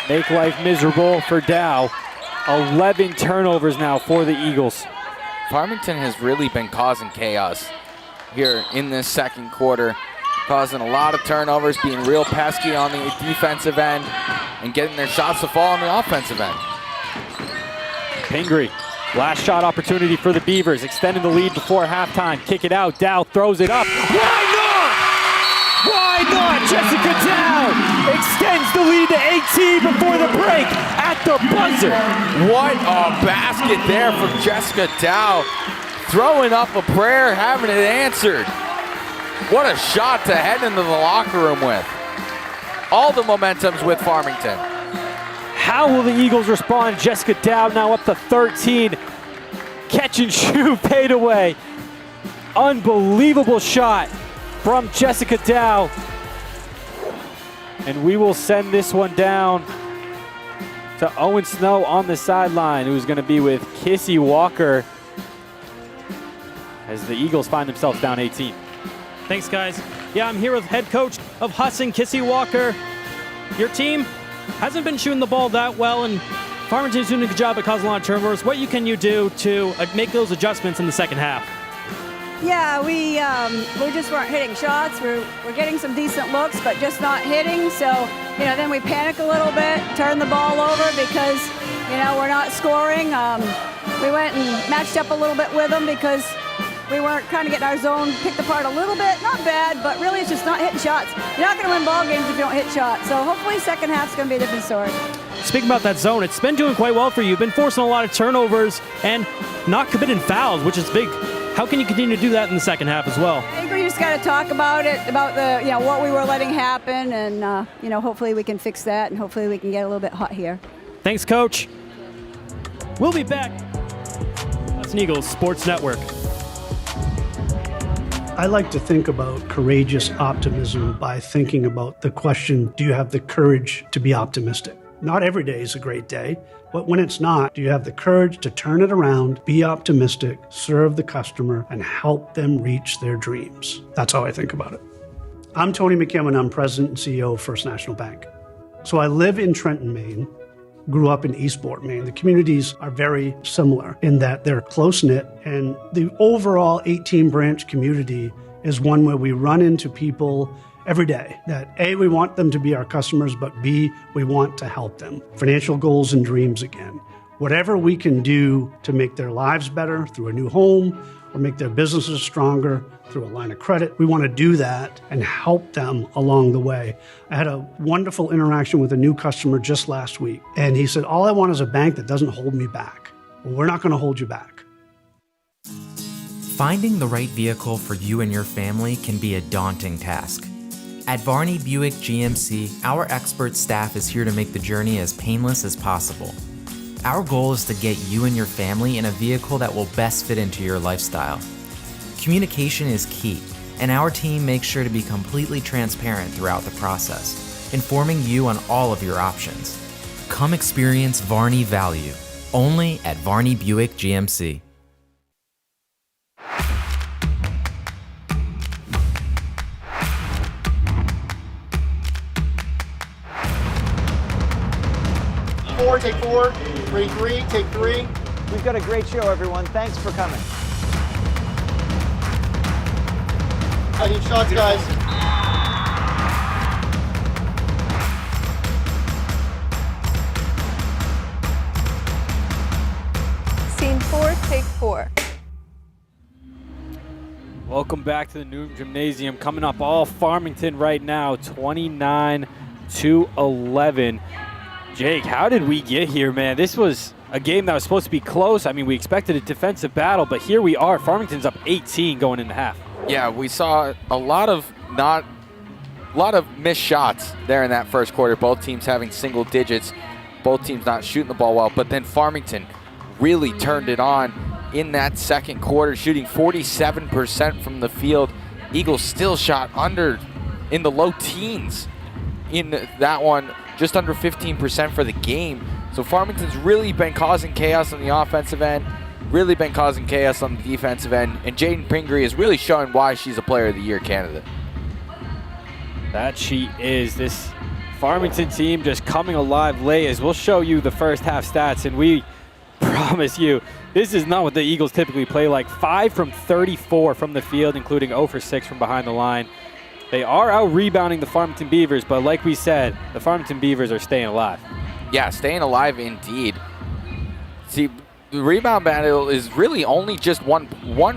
make life miserable for Dow. 11 turnovers now for the Eagles. Farmington has really been causing chaos here in this second quarter, causing a lot of turnovers, being real pesky on the defensive end, and getting their shots to fall on the offensive end. Pingree, last shot opportunity for the Beavers, extending the lead before halftime. Kick it out, Dow throws it up. Why not? Why not? Jessica Dow extends the lead to 18 before the break at the buzzer. What a basket there from Jessica Dow. Throwing up a prayer, having it answered. What a shot to head into the locker room with. All the momentum's with Farmington. How will the Eagles respond? Jessica Dow now up to 13. Catch and shoot fadeaway. Unbelievable shot from Jessica Dow. And we will send this one down to Owen Snow on the sideline, who's going to be with Kissy Walker as the Eagles find themselves down 18. Thanks, guys. Yeah, I'm here with head coach of Husson, Kissy Walker. Your team hasn't been shooting the ball that well, and Farmington's doing a good job at causing a lot of turnovers. What can you do to make those adjustments in the second half? Yeah, we just weren't hitting shots. We're getting some decent looks, but just not hitting. So, then we panic a little bit, turn the ball over because, we're not scoring. We went and matched up a little bit with them because we weren't kind of getting our zone picked apart a little bit. Not bad, but really it's just not hitting shots. You're not going to win ball games if you don't hit shots. So hopefully second half's going to be a different story. Speaking about that zone, it's been doing quite well for you. You've been forcing a lot of turnovers and not committing fouls, which is big. How can you continue to do that in the second half as well? I think we just got to talk about it, about the, what we were letting happen, and hopefully we can fix that, and hopefully we can get a little bit hot here. Thanks, Coach. We'll be back. Husson Eagles Sports Network. I like to think about courageous optimism by thinking about the question, do you have the courage to be optimistic? Not every day is a great day, but when it's not, do you have the courage to turn it around, be optimistic, serve the customer, and help them reach their dreams? That's how I think about it. I'm Tony McKim, I'm President and CEO of First National Bank. So I live in Trenton, Maine, grew up in Eastport, Maine. The communities are very similar in that they're close-knit, and the overall 18-branch community is one where we run into people every day that A, we want them to be our customers, but B, we want to help them. Financial goals and dreams again. Whatever we can do to make their lives better through a new home or make their businesses stronger through a line of credit, we want to do that and help them along the way. I had a wonderful interaction with a new customer just last week, and he said, all I want is a bank that doesn't hold me back. Well, we're not going to hold you back. Finding the right vehicle for you and your family can be a daunting task. At Varney Buick GMC, our expert staff is here to make the journey as painless as possible. Our goal is to get you and your family in a vehicle that will best fit into your lifestyle. Communication is key, and our team makes sure to be completely transparent throughout the process, informing you on all of your options. Come experience Varney value, only at Varney Buick GMC. Take 4, 3, take 3. We've got a great show, everyone. Thanks for coming. I need shots, guys. Scene 4, take 4. Welcome back to the Newton Gymnasium. Coming up all Farmington right now, 29-11. Jake, how did we get here, man? This was a game that was supposed to be close. I mean, we expected a defensive battle, but here we are. Farmington's up 18 going into half. Yeah, we saw a lot of missed shots there in that first quarter. Both teams having single digits, both teams not shooting the ball well, but then Farmington really turned it on in that second quarter, shooting 47% from the field. Eagles still shot in the low teens in that one. Just under 15% for the game. So Farmington's really been causing chaos on the offensive end, really been causing chaos on the defensive end, and Jaden Pingree is really showing why she's a Player of the Year candidate. That she is. This Farmington team just coming alive late, as we'll show you the first half stats, and we promise you, this is not what the Eagles typically play like. 5 from 34 from the field, including 0 for 6 from behind the line. They are out-rebounding the Farmington Beavers, but like we said, the Farmington Beavers are staying alive. Yeah, staying alive indeed. See, the rebound battle is really only just one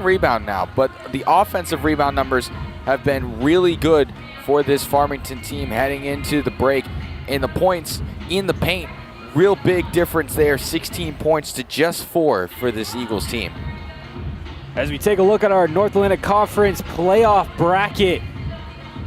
rebound now, but the offensive rebound numbers have been really good for this Farmington team heading into the break. And the points in the paint, real big difference there, 16 points to just 4 for this Eagles team. As we take a look at our North Atlantic Conference playoff bracket,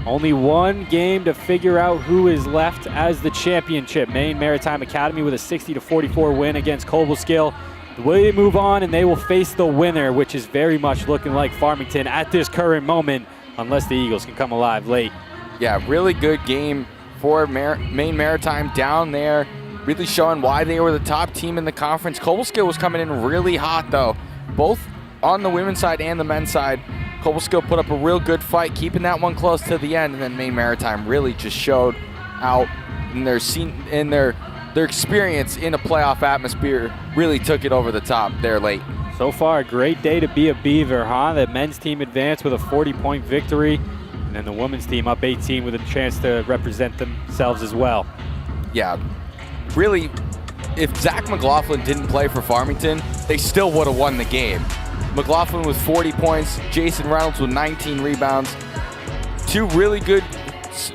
only one game to figure out who is left as the championship. Maine Maritime Academy with a 60-44 win against Cobleskill. They move on and they will face the winner, which is very much looking like Farmington at this current moment, unless the Eagles can come alive late. Yeah, really good game for Maine Maritime down there, really showing why they were the top team in the conference. Cobleskill was coming in really hot though, both on the women's side and the men's side. Cobleskill put up a real good fight, keeping that one close to the end, and then Maine Maritime really just showed out in their experience in a playoff atmosphere, really took it over the top there late. So far, a great day to be a Beaver, huh? The men's team advanced with a 40-point victory, and then the women's team up 18 with a chance to represent themselves as well. Yeah, really, if Zach McLaughlin didn't play for Farmington, they still would have won the game. McLaughlin with 40 points, Jason Reynolds with 19 rebounds. 2 really good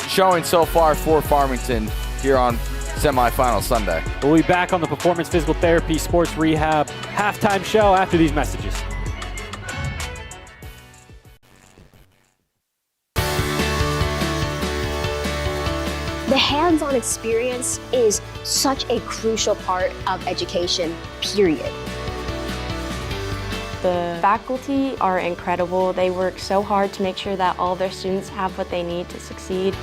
showing so far for Farmington here on Semifinal Sunday. We'll be back on the Performance Physical Therapy Sports Rehab halftime show after these messages. The hands-on experience is such a crucial part of education, period. The faculty are incredible. They work so hard to make sure that all their students have what they need to succeed.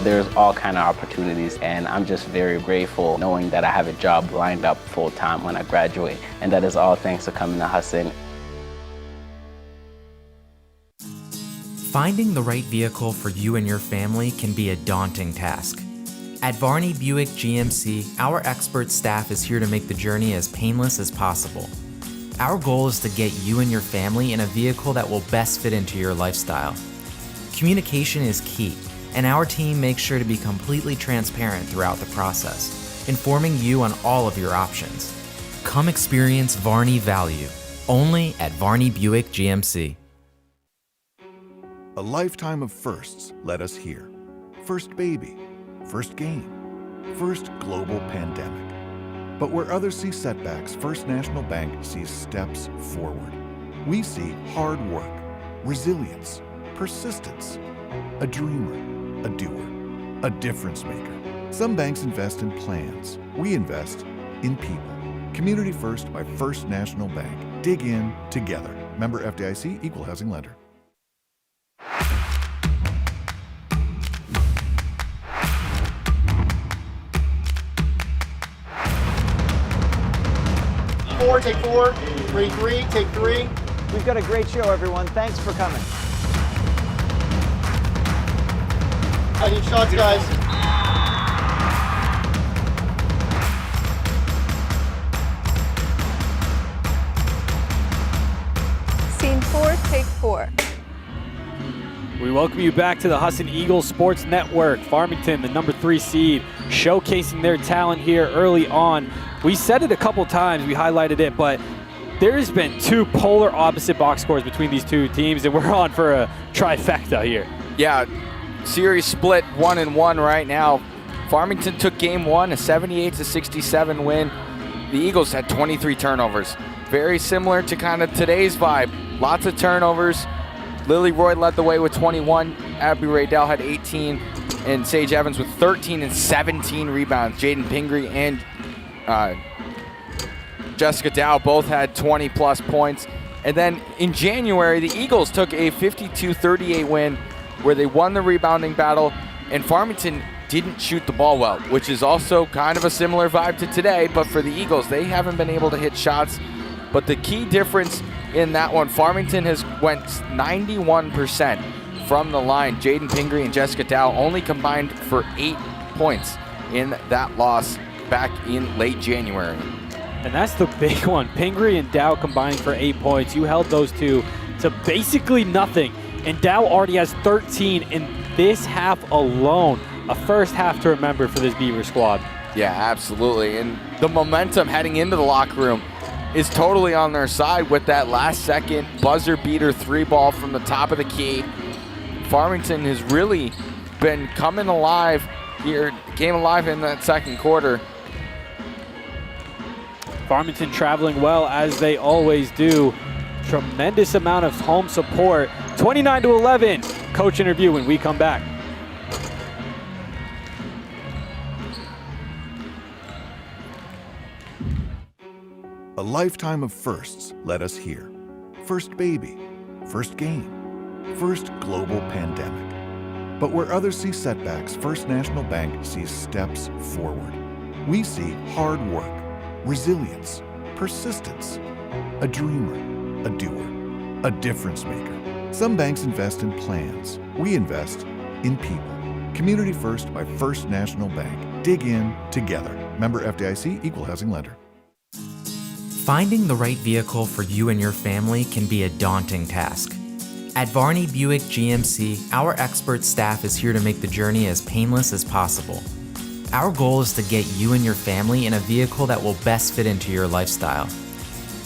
There's all kind of opportunities, and I'm just very grateful knowing that I have a job lined up full-time when I graduate, and that is all thanks to coming to Husson. Finding the right vehicle for you and your family can be a daunting task. At Varney Buick GMC, our expert staff is here to make the journey as painless as possible. Our goal is to get you and your family in a vehicle that will best fit into your lifestyle. Communication is key, and our team makes sure to be completely transparent throughout the process, informing you on all of your options. Come experience Varney value, only at Varney Buick GMC. A lifetime of firsts led us here. First baby, first game, first global pandemic. But where others see setbacks, First National Bank sees steps forward. We see hard work, resilience, persistence, a dreamer, a doer, a difference maker. Some banks invest in plans. We invest in people. Community First by First National Bank. Dig in together. Member FDIC, Equal Housing Lender. Four, take 4. 3, 3, take 3. We've got a great show, everyone. Thanks for coming. I need shots, guys. Scene 4, take 4. We welcome you back to the Husson Eagles Sports Network. Farmington, the number 3 seed, showcasing their talent here early on. We said it a couple times, we highlighted it, but there's been 2 polar opposite box scores between these 2 teams, and we're on for a trifecta here. Yeah, series split 1-1 right now. Farmington took game 1, a 78-67 win. The Eagles had 23 turnovers. Very similar to kind of today's vibe. Lots of turnovers. Lily Roy led the way with 21. Abby Raydell had 18. And Sage Evans with 13 and 17 rebounds. Jaden Pingree and Jessica Dow both had 20-plus points. And then in January, the Eagles took a 52-38 win where they won the rebounding battle. And Farmington didn't shoot the ball well, which is also kind of a similar vibe to today, but for the Eagles, they haven't been able to hit shots. But the key difference in that one, Farmington has went 91% from the line. Jaden Pingree and Jessica Dow only combined for 8 points in that loss back in late January. And that's the big one. Pingree and Dow combining for 8 points. You held those two to basically nothing. And Dow already has 13 in this half alone. A first half to remember for this Beaver squad. Yeah, absolutely. And the momentum heading into the locker room is totally on their side with that last second buzzer beater 3-ball from the top of the key. Farmington has really been coming alive here, came alive in that second quarter. Farmington traveling well as they always do. Tremendous amount of home support. 29-11. Coach interview when we come back. A lifetime of firsts led us here. First baby, first game, first global pandemic. But where others see setbacks, First National Bank sees steps forward. We see hard work, resilience, persistence, a dreamer, a doer, a difference maker. Some banks invest in plans. We invest in people. Community First by First National Bank. Dig in together. Member FDIC, Equal Housing Lender. Finding the right vehicle for you and your family can be a daunting task. At Varney Buick GMC, our expert staff is here to make the journey as painless as possible. Our goal is to get you and your family in a vehicle that will best fit into your lifestyle.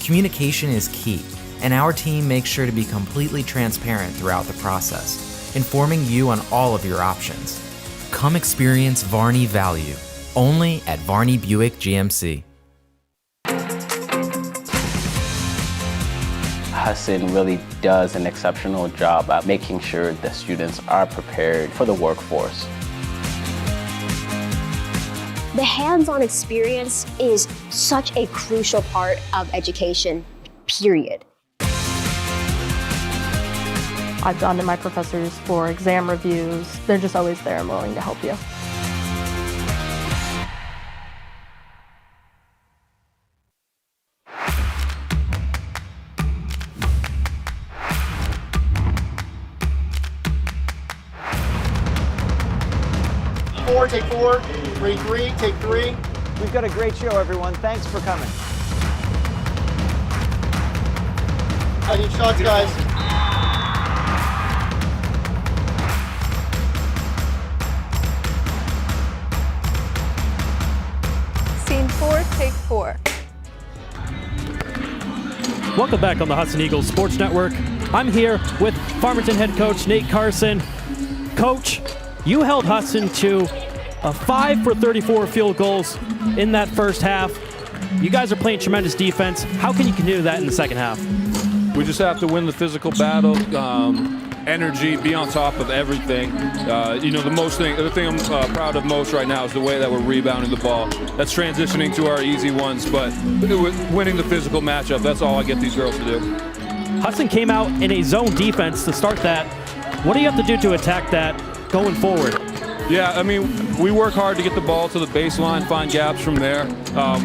Communication is key, and our team makes sure to be completely transparent throughout the process, informing you on all of your options. Come experience Varney value, only at Varney Buick GMC. Husson really does an exceptional job at making sure the students are prepared for the workforce. The hands-on experience is such a crucial part of education, period. I've gone to my professors for exam reviews. They're just always there and willing to help you. Take 4, ready 3, take 3. We've got a great show, everyone. Thanks for coming. I need shots, guys. Scene 4, take 4. Welcome back on the Husson Eagles Sports Network. I'm here with Farmington head coach Nate Carson. Coach, you held Husson to a 5 for 34 field goals in that first half. You guys are playing tremendous defense. How can you continue that in the second half? We just have to win the physical battle, energy, be on top of everything. The thing I'm proud of most right now is the way that we're rebounding the ball. That's transitioning to our easy ones, but winning the physical matchup, that's all I get these girls to do. Husson came out in a zone defense to start that. What do you have to do to attack that going forward? Yeah, I mean, we work hard to get the ball to the baseline, find gaps from there.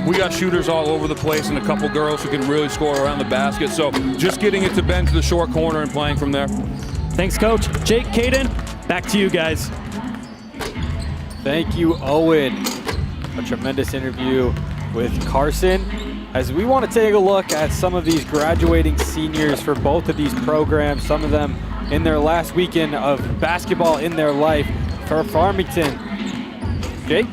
We got shooters all over the place and a couple girls who can really score around the basket. So just getting it to bend to the short corner and playing from there. Thanks, Coach. Jake, Caden, back to you guys. Thank you, Owen. A tremendous interview with Carson. As we want to take a look at some of these graduating seniors for both of these programs, some of them in their last weekend of basketball in their life. For Farmington, Jake?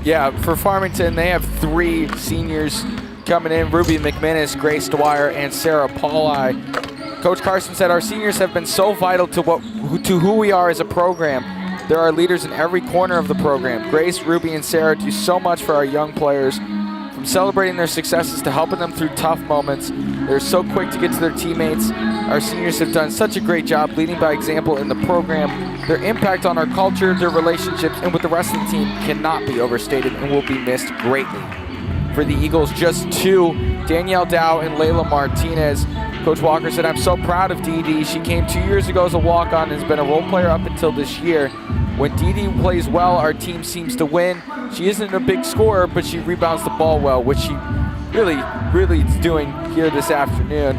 Yeah, for Farmington, they have 3 seniors coming in: Ruby McMinnis, Grace Dwyer, and Sarah Pauli. Coach Carson said, our seniors have been so vital to who we are as a program. There are leaders in every corner of the program. Grace, Ruby, and Sarah do so much for our young players. From celebrating their successes to helping them through tough moments, they're so quick to get to their teammates. Our seniors have done such a great job leading by example in the program. Their impact on our culture, their relationships, and with the rest of the team cannot be overstated and will be missed greatly. For the Eagles, just 2, Danielle Dow and Layla Martinez. Coach Walker said, I'm so proud of DD. She came 2 years ago as a walk-on and has been a role player up until this year. When Dee plays well, our team seems to win. She isn't a big scorer, but she rebounds the ball well, which she really is doing here this afternoon.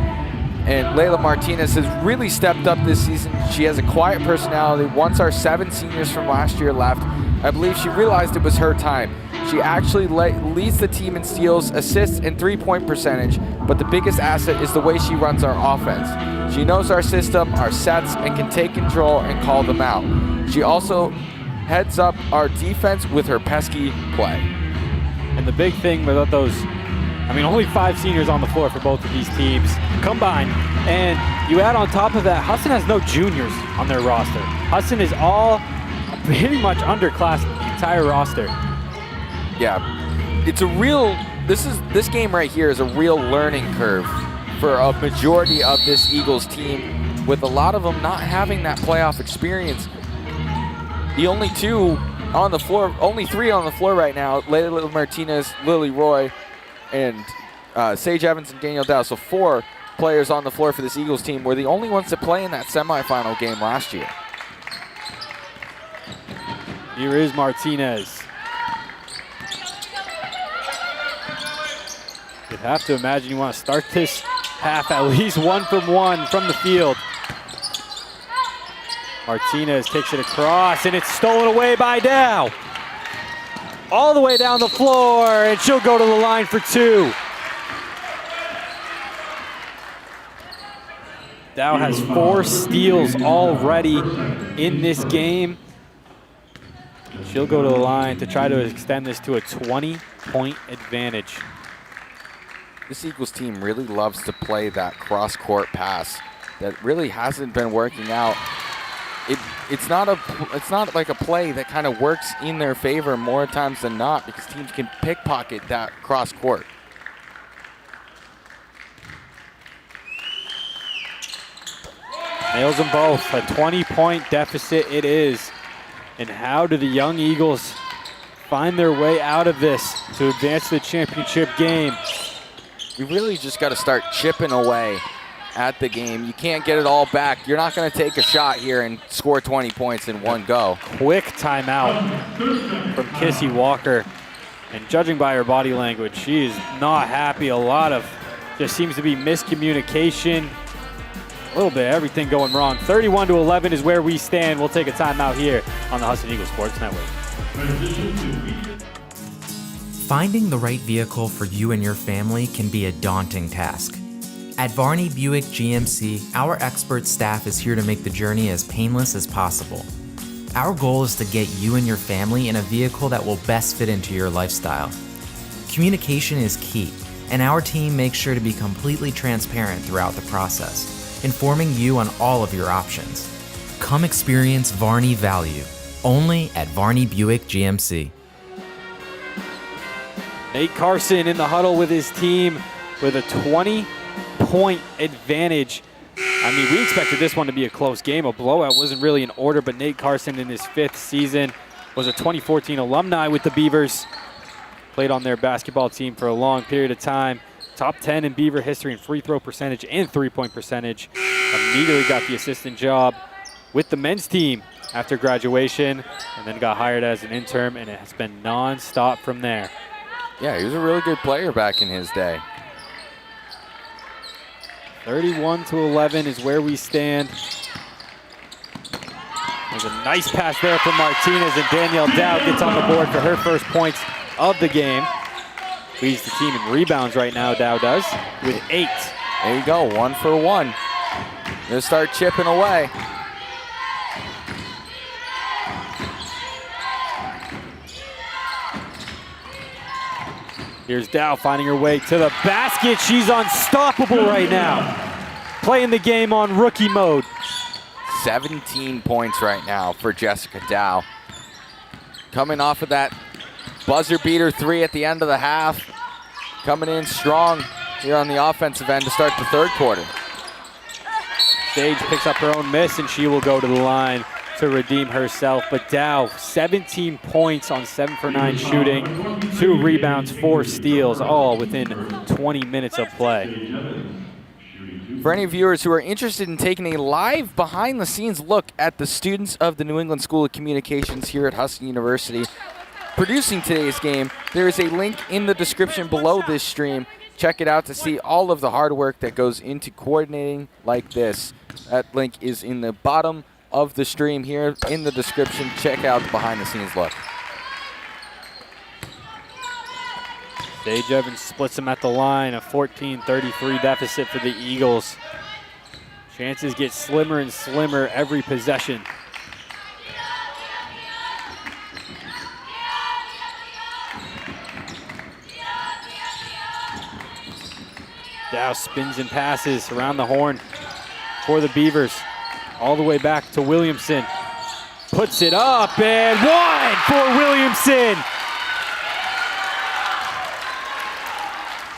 And Layla Martinez has really stepped up this season. She has a quiet personality. Once our 7 seniors from last year left, I believe she realized it was her time. She actually leads the team in steals, assists, and three-point percentage, but the biggest asset is the way she runs our offense. She knows our system, our sets, and can take control and call them out. She also heads up our defense with her pesky play. And the big thing with those, only 5 seniors on the floor for both of these teams combined. And you add on top of that, Husson has no juniors on their roster. Husson is all pretty much underclassed, the entire roster. Yeah, it's a real, this game right here is a real learning curve for a majority of this Eagles team, with a lot of them not having that playoff experience. The only 2 on the floor, only 3 on the floor right now, Layla Martinez, Lily Roy, and Sage Evans and Danielle Dow. So 4 players on the floor for this Eagles team were the only ones to play in that semifinal game last year. Here is Martinez. You'd have to imagine you want to start this half at least 1 from 1 from the field. Martinez takes it across, and it's stolen away by Dow. All the way down the floor, and she'll go to the line for 2. Dow has 4 steals already in this game. She'll go to the line to try to extend this to a 20-point advantage. This Eagles team really loves to play that cross-court pass that really hasn't been working out. It's not like a play that kind of works in their favor more times than not, because teams can pickpocket that cross-court. Nails them both. A 20-point deficit it is. And how do the young Eagles find their way out of this to advance to the championship game? You really just got to start chipping away at the game. You can't get it all back. You're not going to take a shot here and score 20 points in one go. Quick timeout from Kissy Walker. And judging by her body language, she is not happy. A lot of just seems to be miscommunication. A little bit of everything going wrong. 31-11 is where we stand. We'll take a timeout here on the Husson Eagles Sports Network. Finding the right vehicle for you and your family can be a daunting task. At Varney Buick GMC, our expert staff is here to make the journey as painless as possible. Our goal is to get you and your family in a vehicle that will best fit into your lifestyle. Communication is key, and our team makes sure to be completely transparent throughout the process, informing you on all of your options. Come experience Varney value, only at Varney Buick GMC. Nate Carson in the huddle with his team with a 20-point advantage. We expected this one to be a close game. A blowout wasn't really in order, but Nate Carson in his 5th season was a 2014 alumni with the Beavers. Played on their basketball team for a long period of time. Top 10 in Beaver history in free throw percentage and three-point percentage. Immediately got the assistant job with the men's team after graduation, and then got hired as an intern, and it has been non-stop from there. Yeah, he was a really good player back in his day. 31-11 is where we stand. There's a nice pass there from Martinez, and Danielle Dow gets on the board for her first points of the game. Leads the team in rebounds right now, Dow does, with 8. There you go, 1 for 1. Gonna start chipping away. Here's Dow finding her way to the basket. She's unstoppable right now. Playing the game on rookie mode. 17 points right now for Jessica Dow. Coming off of that buzzer beater 3 at the end of the half. Coming in strong here on the offensive end to start the 3rd quarter. Sage picks up her own miss, and she will go to the line to redeem herself. But Dow, 17 points on 7 for 9 shooting, 2 rebounds, 4 steals, all within 20 minutes of play. For any viewers who are interested in taking a live behind-the-scenes look at the students of the New England School of Communications here at Husson University producing today's game, there is a link in the description below this stream. Check it out to see all of the hard work that goes into coordinating like this. That link is in the bottom of the stream here in the description. Check out the behind-the-scenes look. Sage Evans splits them at the line, a 14-33 deficit for the Eagles. Chances get slimmer and slimmer every possession. Dow spins and passes around the horn for the Beavers. All the way back to Williamson. Puts it up and one for Williamson.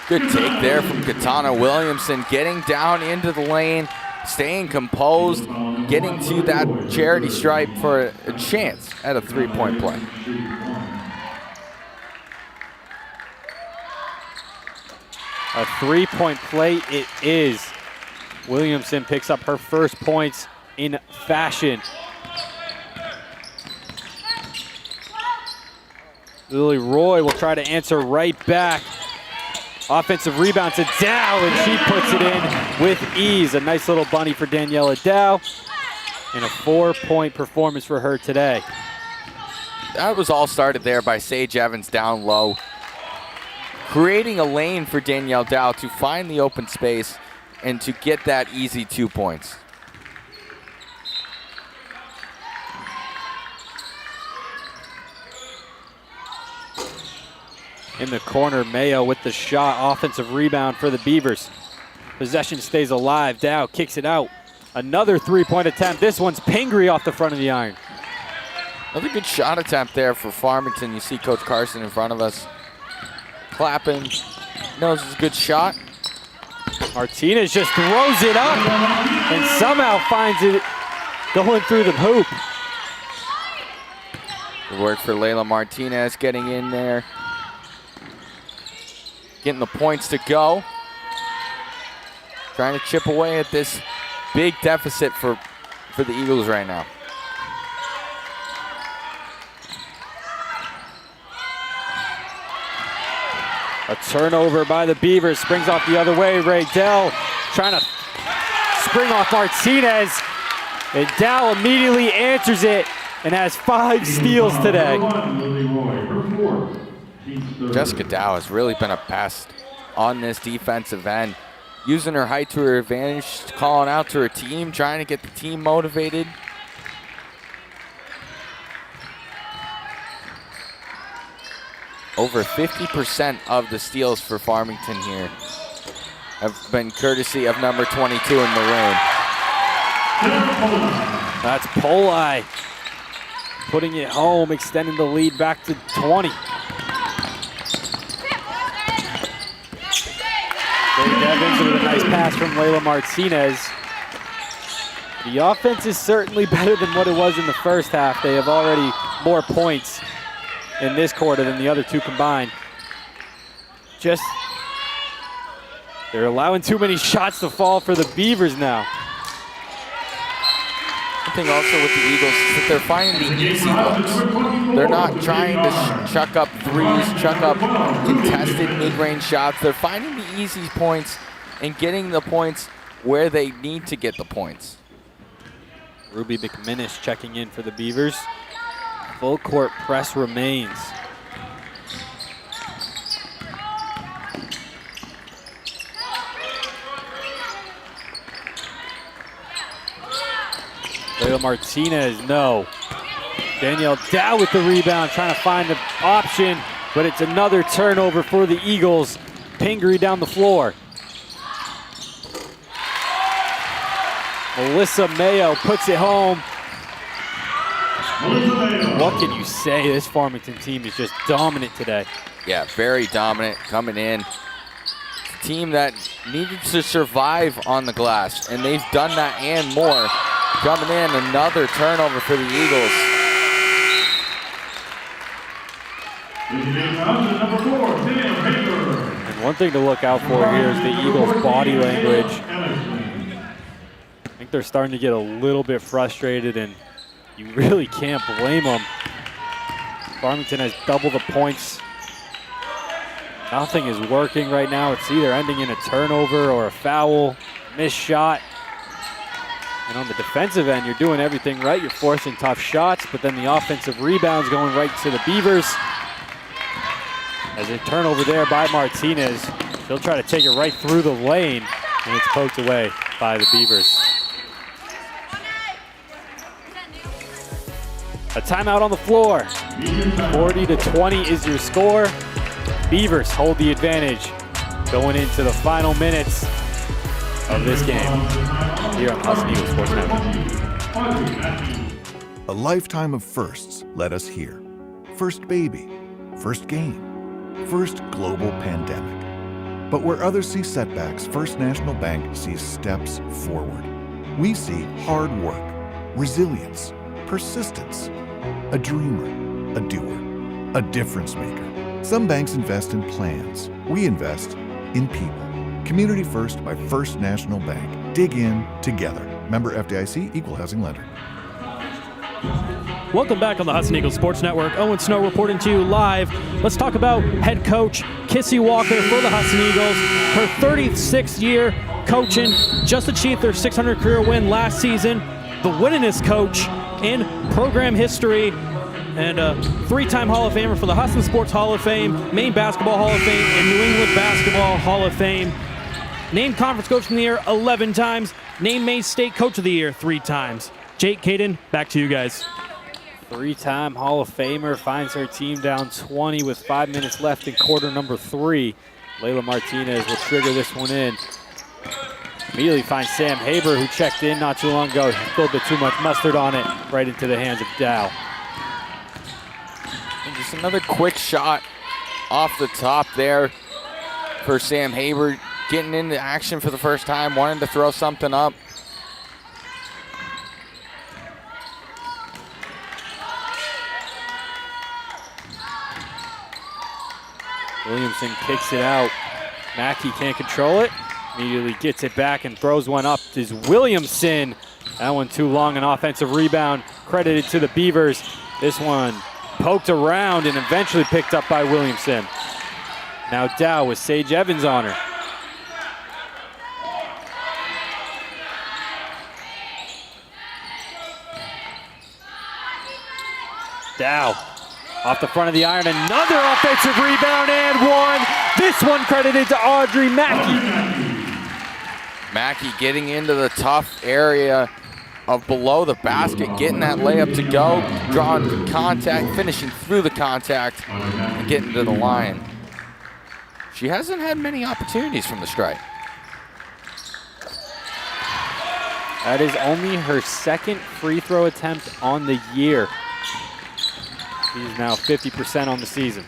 Good take there from Katana Williamson, getting down into the lane, staying composed, getting to that charity stripe for a chance at a three-point play. A three-point play it is. Williamson picks up her first points in fashion. Lily Roy will try to answer right back. Offensive rebound to Dow, and she puts it in with ease. A nice little bunny for Daniela Dow, and a 4-point performance for her today. That was all started there by Sage Evans down low, creating a lane for Danielle Dow to find the open space and to get that easy 2 points. In the corner, Mayo with the shot, offensive rebound for the Beavers. Possession stays alive, Dow kicks it out. Another three-point attempt, this one's Pingree off the front of the iron. Another good shot attempt there for Farmington. You see Coach Carson in front of us clapping, knows it's a good shot. Martinez just throws it up and somehow finds it going through the hoop. Good work for Layla Martinez getting in there, getting the points to go. Trying to chip away at this big deficit for the Eagles right now. A turnover by the Beavers, springs off the other way. Ray Dell trying to spring off Martinez. And Dow immediately answers it and has 5 steals today. Jessica Dow has really been a pest on this defensive end, using her height to her advantage, calling out to her team, trying to get the team motivated. Over 50% of the steals for Farmington here have been courtesy of number 22 in maroon. That's Poli putting it home, extending the lead back to 20. Dave Evans with a nice pass from Layla Martinez. The offense is certainly better than what it was in the first half. They have already more points in this quarter than the other two combined. They're allowing too many shots to fall for the Beavers now. One thing also with the Eagles is that they're finding the easy looks. They're not trying to chuck up threes, chuck up contested mid-range shots. They're finding the easy points and getting the points where they need to get the points. Ruby McMinnis checking in for the Beavers. Full court press remains. Layla Martinez, no. Danielle Dow with the rebound, trying to find the option, but it's another turnover for the Eagles. Pingree down the floor. Melissa Mayo puts it home. What can you say? This Farmington team is just dominant today. Yeah, very dominant coming in. It's a team that needed to survive on the glass, and they've done that and more. Coming in, another turnover for the Eagles. And one thing to look out for here is the Eagles' body language. think they're starting to get a little bit frustrated, and you really can't blame them. Farmington has double the points. Nothing is working right now. It's either ending in a turnover or a foul, missed shot. And on the defensive end, you're doing everything right. You're forcing tough shots, but then the offensive rebounds going right to the Beavers. As a turnover there by Martinez. He'll try to take it right through the lane, and it's poked away by the Beavers. A timeout on the floor. 40-20 is your score. Beavers hold the advantage going into the final minutes of this game here on Husson Eagles Sports Network. A lifetime of firsts led us here. First baby, first game, first global pandemic. But where others see setbacks, First National Bank sees steps forward. We see hard work, resilience, persistence, a dreamer, a doer, a difference maker. Some banks invest in plans. We invest in people. Community First by First National Bank. Dig in together. Member FDIC, Equal Housing Lender. Welcome back on the Husson Eagles Sports Network. Owen Snow reporting to you live. Let's talk about head coach Kissy Walker for the Husson Eagles. Her 36th year coaching, just achieved their 600 career win last season. The winningest coach in program history, and a three-time Hall of Famer for the Husson Sports Hall of Fame, Maine Basketball Hall of Fame, and New England Basketball Hall of Fame. Named Conference Coach of the Year 11 times. Named Maine State Coach of the Year 3 times. Jake, Caden, back to you guys. Three-time Hall of Famer finds her team down 20 with 5 minutes left in quarter number 3. Layla Martinez will trigger this one in. Immediately finds Sam Haber, who checked in not too long ago. A little bit too much mustard on it, right into the hands of Dow. And just another quick shot off the top there for Sam Haber, getting into action for the first time, wanting to throw something up. Williamson kicks it out. Mackey can't control it. Immediately gets it back and throws one up. Is Williamson. That one too long, an offensive rebound credited to the Beavers. This one poked around and eventually picked up by Williamson. Now Dow with Sage Evans on her. Dow off the front of the iron, another offensive rebound and one. This one credited to Audrey Mackey. Mackey getting into the tough area of below the basket, getting that layup to go, drawing contact, finishing through the contact, and getting to the line. She hasn't had many opportunities from the stripe. That is only her second free throw attempt on the year. She's now 50% on the season.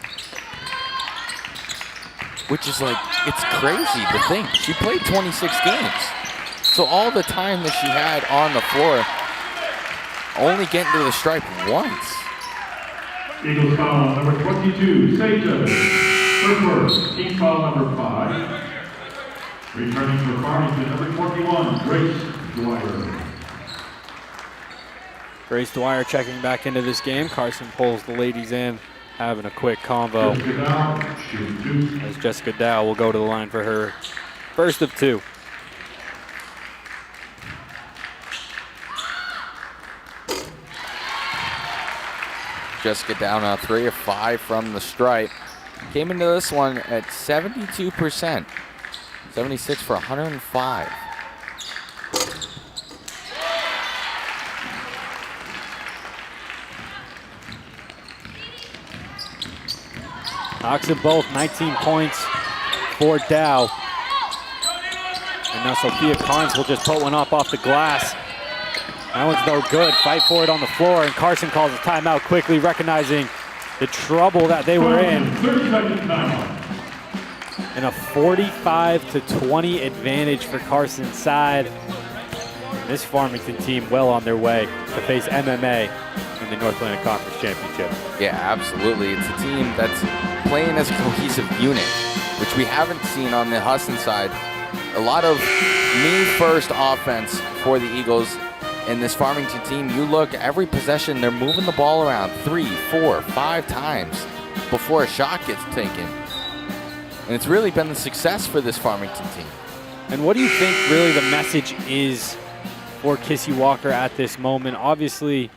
Which is like, it's crazy to think. She played 26 games. So all the time that she had on the floor, only getting to the stripe once. Eagles foul number 22, Sage Evans. First, team foul number 5. Returning for Farmington, number 21, Grace Dwyer. Grace Dwyer checking back into this game. Carson pulls the ladies in, having a quick convo. As Jessica Dow will go to the line for her first of 2. Jessica Dow now 3 of 5 from the stripe. Came into this one at 72%. 76 for 105. Knocks them both, 19 points for Dow. And now Sophia Carnes will just put one up off the glass. That one's no good. Fight for it on the floor, and Carson calls a timeout quickly, recognizing the trouble that they were in. And a 45-20 advantage for Carson's side. And this Farmington team well on their way to face MMA in the North Atlantic Conference Championship. Yeah, absolutely. It's a team that's playing as a cohesive unit, which we haven't seen on the Husson side. A lot of me-first offense for the Eagles. And this Farmington team, you look, every possession, they're moving the ball around 3, 4, 5 times before a shot gets taken. And it's really been the success for this Farmington team. And what do you think really the message is for Kissy Walker at this moment? Obviously,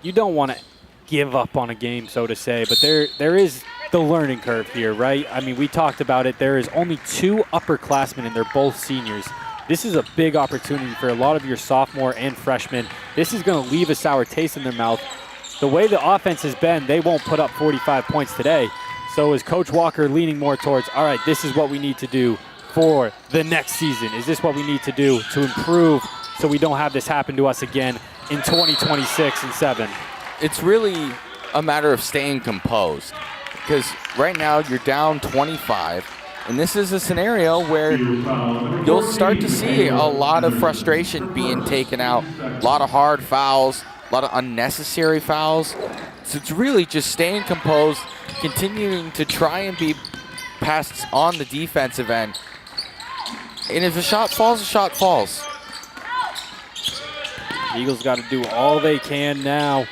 you don't want to give up on a game, so to say, but there is the learning curve here, right? I mean, we talked about it. There is only 2 upperclassmen, and they're both seniors. This is a big opportunity for a lot of your sophomore and freshmen. This is going to leave a sour taste in their mouth. The way the offense has been, they won't put up 45 points today. So is Coach Walker leaning more towards, all right, this is what we need to do for the next season? Is this what we need to do to improve so we don't have this happen to us again in 2026 and 7? It's really a matter of staying composed, because right now you're down 25, and this is a scenario where you'll start to see a lot of frustration being taken out, a lot of hard fouls, a lot of unnecessary fouls. So it's really just staying composed, continuing to try and be pests on the defensive end. And if a shot falls, a shot falls. The Eagles got to do all they can now.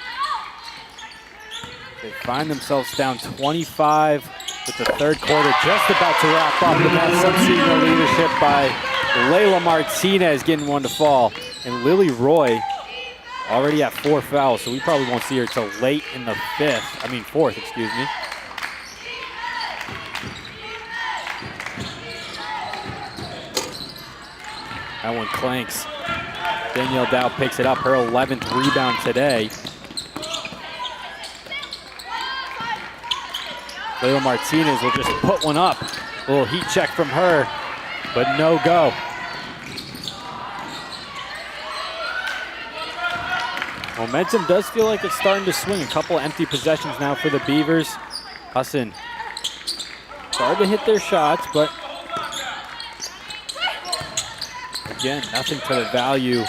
They find themselves down 25 with the third quarter just about to wrap up. And that's some senior leadership by Layla Martinez getting one to fall. And Lily Roy already at 4 fouls, so we probably won't see her till late in the 4th, excuse me. That one clanks. Danielle Dow picks it up, her 11th rebound today. Layla Martinez will just put one up. A little heat check from her, but no go. Momentum does feel like it's starting to swing. A couple empty possessions now for the Beavers. Husson started to hit their shots, but again, nothing to the value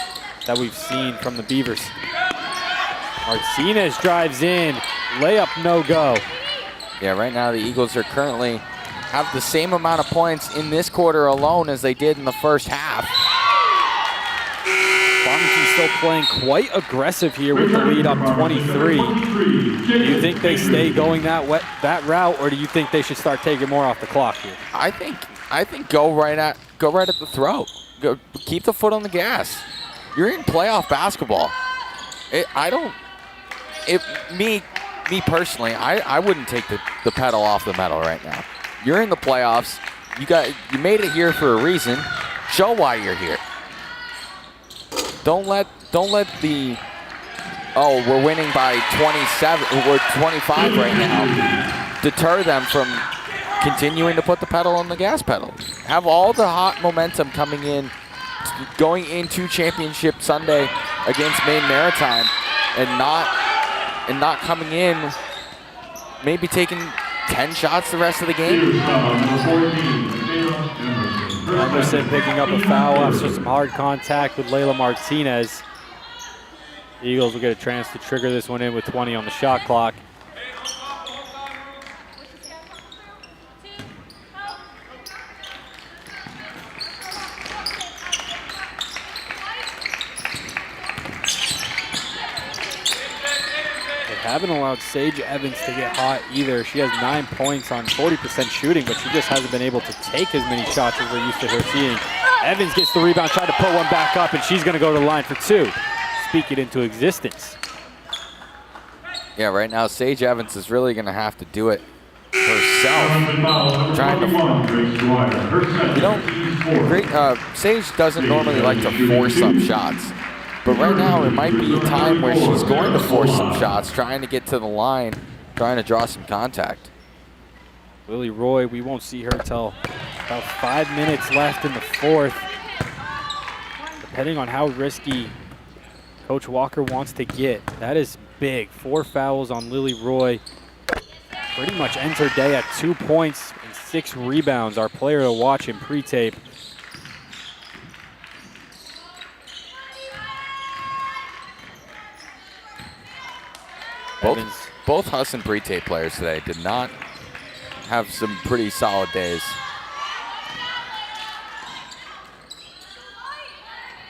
that we've seen from the Beavers. Martinez drives in, layup no go. Yeah, right now the Eagles are currently have the same amount of points in this quarter alone as they did in the first half. Farmington's still playing quite aggressive here with the lead up 23. Do you think they stay going that route, or do you think they should start taking more off the clock here? I think go right at the throat. Go, keep the foot on the gas. You're in playoff basketball. Me personally, I wouldn't take the pedal off the metal right now. You're in the playoffs. You made it here for a reason. Show why you're here. Don't let the we're winning by 27, we're 25 right now, deter them from continuing to put the pedal on the gas pedal. Have all the hot momentum coming in, going into championship Sunday against Maine Maritime, and not coming in, maybe taking 10 shots the rest of the game. Emerson picking up a foul after some hard contact with Layla Martinez. The Eagles will get a chance to trigger this one in with 20 on the shot clock. Haven't allowed Sage Evans to get hot either. She has 9 points on 40% shooting, but she just hasn't been able to take as many shots as we're used to her seeing. Evans gets the rebound, tried to put one back up, and she's going to go to the line for 2. Speak it into existence. Yeah, right now Sage Evans is really going to have to do it herself. Sage doesn't normally like to force up shots. But right now, it might be a time where she's going to force some shots, trying to get to the line, trying to draw some contact. Lily Roy, we won't see her until about 5 minutes left in the 4th. Depending on how risky Coach Walker wants to get, that is big. 4 fouls on Lily Roy. Pretty much ends her day at 2 points and 6 rebounds. Our player to watch in pre-tape. Both Husson pre-tape players today did not have some pretty solid days.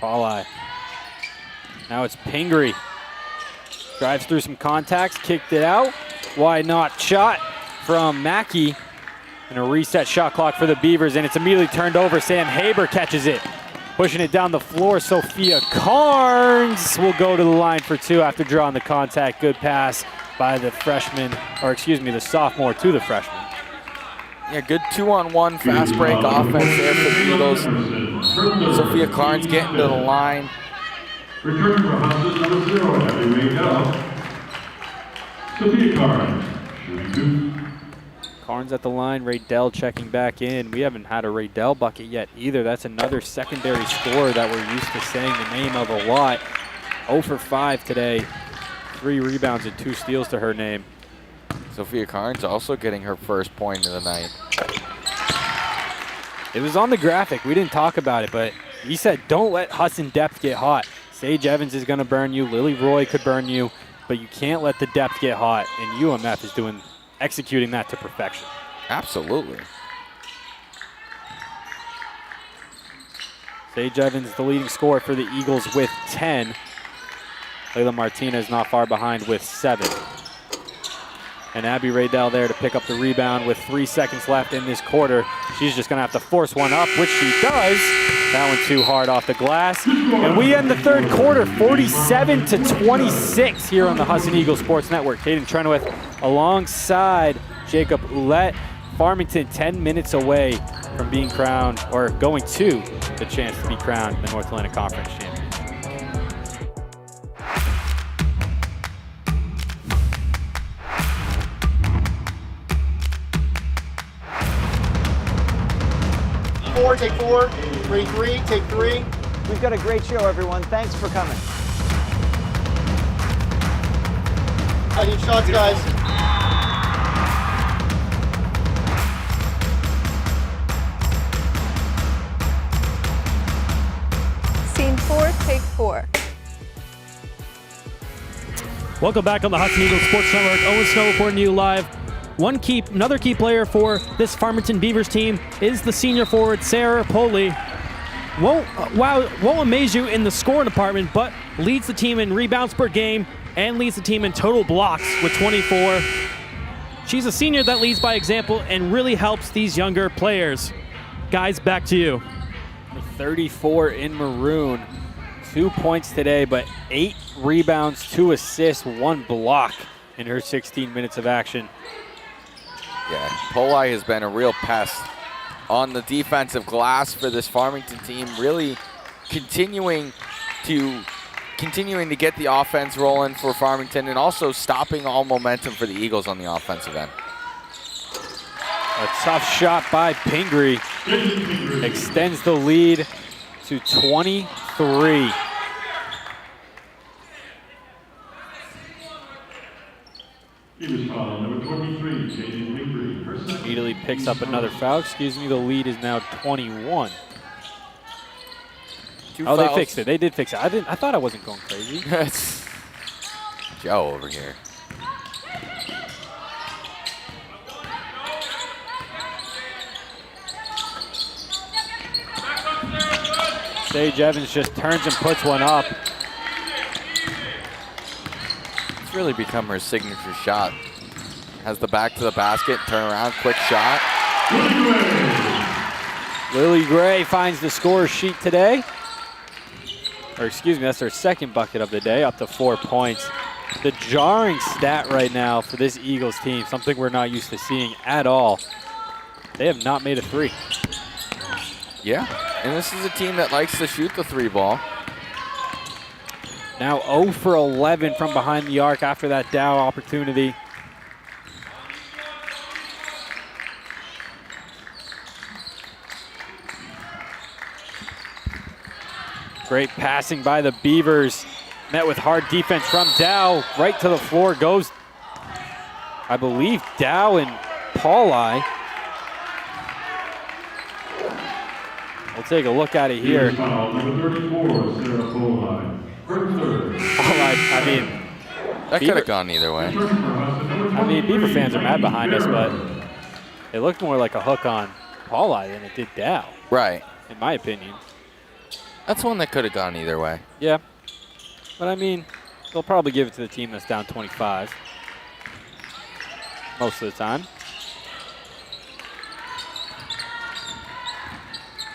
Paulai. Now it's Pingree. Drives through some contacts, kicked it out. Why not shot from Mackey. And a reset shot clock for the Beavers, and it's immediately turned over. Sam Haber catches it. Pushing it down the floor, Sophia Carnes will go to the line for two after drawing the contact. Good pass by the freshman, or excuse me, the sophomore to the freshman. Yeah, good 2-on-1 fast break offense there for the Eagles. Sophia Carnes getting to the line. Return for Husson, number 0, having made out. Sophia Carnes, shooting 2. Carnes at the line, Raydell checking back in. We haven't had a Raydell bucket yet either. That's another secondary scorer that we're used to saying the name of a lot. 0 for 5 today. 3 rebounds and 2 steals to her name. Sophia Carnes also getting her first point of the night. It was on the graphic. We didn't talk about it, but he said don't let Husson depth get hot. Sage Evans is going to burn you. Lily Roy could burn you, but you can't let the depth get hot. And UMF is executing that to perfection. Absolutely. Sage Evans, the leading scorer for the Eagles with 10. Layla Martinez not far behind with 7. And Abby Raydell there to pick up the rebound with 3 seconds left in this quarter. She's just going to have to force one up, which she does. That one too hard off the glass. And we end the third quarter 47-26 here on the Husson Eagles Sports Network. Hayden Trenoweth alongside Jacob Ouellette. Farmington 10 minutes away from being crowned, or going to the chance to be crowned the North Atlantic Conference champion. Take 4, 3, take 3. We've got a great show, everyone. Thanks for coming. I need shots, guys. Scene 4, take 4. Welcome back on the Husson Eagles Sports Network. Owen Snow reporting to you live. Another key player for this Farmington Beavers team is the senior forward, Sarah Poley. Won't amaze you in the scoring department, but leads the team in rebounds per game and leads the team in total blocks with 24. She's a senior that leads by example and really helps these younger players. Guys, back to you. 34 in maroon. 2 points today, but 8 rebounds, 2 assists, 1 block in her 16 minutes of action. Yeah, Polai has been a real pest on the defensive glass for this Farmington team, really continuing to get the offense rolling for Farmington and also stopping all momentum for the Eagles on the offensive end. A tough shot by Pingree extends the lead to 23. Immediately picks up another foul. Excuse me, the lead is now 21. Oh, they fixed it. They did fix it. I thought I wasn't going crazy. That's Joe over here. Sage Evans just turns and puts one up. It's really become her signature shot. Has the back to the basket, turn around, quick shot. Lily Gray finds the score sheet today. Or excuse me, that's her second bucket of the day, up to 4 points. The jarring stat right now for this Eagles team, something we're not used to seeing at all. They have not made a 3. Yeah, and this is a team that likes to shoot the 3 ball. Now 0 for 11 from behind the arc after that Dow opportunity. Great passing by the Beavers. Met with hard defense from Dow. Right to the floor goes, I believe, Dow and Paulai. We'll take a look at it here. I mean, that could have gone either way. I mean, Beaver fans are mad behind us, but it looked more like a hook on Paulai than it did Dow. Right. In my opinion. That's one that could have gone either way. Yeah. But I mean, they'll probably give it to the team that's down 25 most of the time.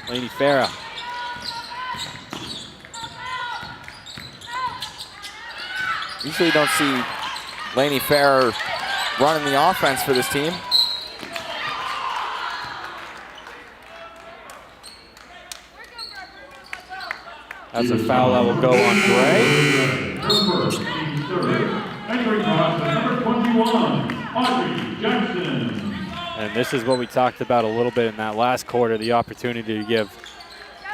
Laney Farah. Usually don't see Laney Farah running the offense for this team. That's a foul that will go on Gray. Entering cross, number 21, Audrey Jackson. And this is what we talked about a little bit in that last quarter, the opportunity to give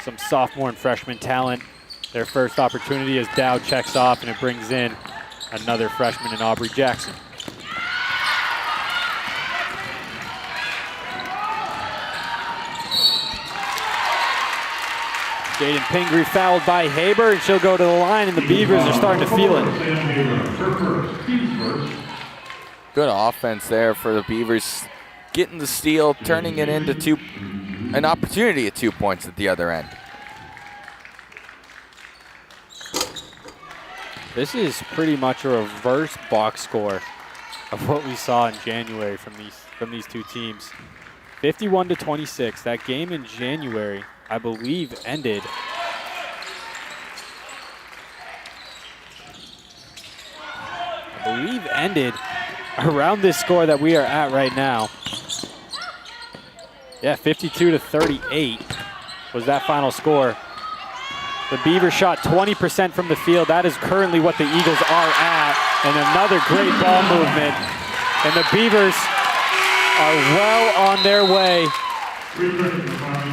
some sophomore and freshman talent their first opportunity as Dow checks off, and it brings in another freshman in Aubrey Jackson. Jaden Pingree fouled by Haber, and she'll go to the line, and the Beavers are starting to feel it. Good offense there for the Beavers. Getting the steal, turning it into an opportunity at 2 points at the other end. This is pretty much a reverse box score of what we saw in January from these two teams. 51-26. That game in January, I believe, ended around this score that we are at right now. Yeah, 52-38 was that final score. The Beavers shot 20% from the field. That is currently what the Eagles are at. And another great ball movement. And the Beavers are well on their way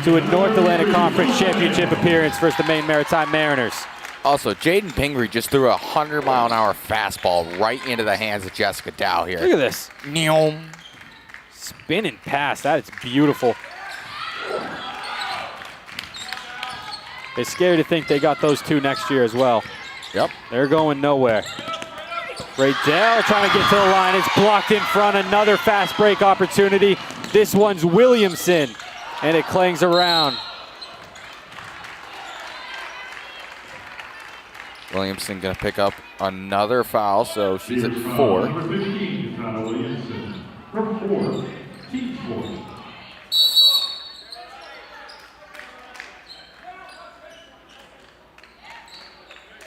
to a North Atlantic Conference Championship appearance versus the Maine Maritime Mariners. Also, Jaden Pingree just threw a 100-mile-an-hour fastball right into the hands of Jessica Dow here. Look at this. Neom. Spinning pass. That is beautiful. They're scared to think they got those two next year as well. Yep. They're going nowhere. Raydell trying to get to the line. It's blocked in front. Another fast break opportunity. This one's Williamson, and it clangs around. Williamson going to pick up another foul, so she's at 4. Number 15, Katana Williamson. Number 4, team sport.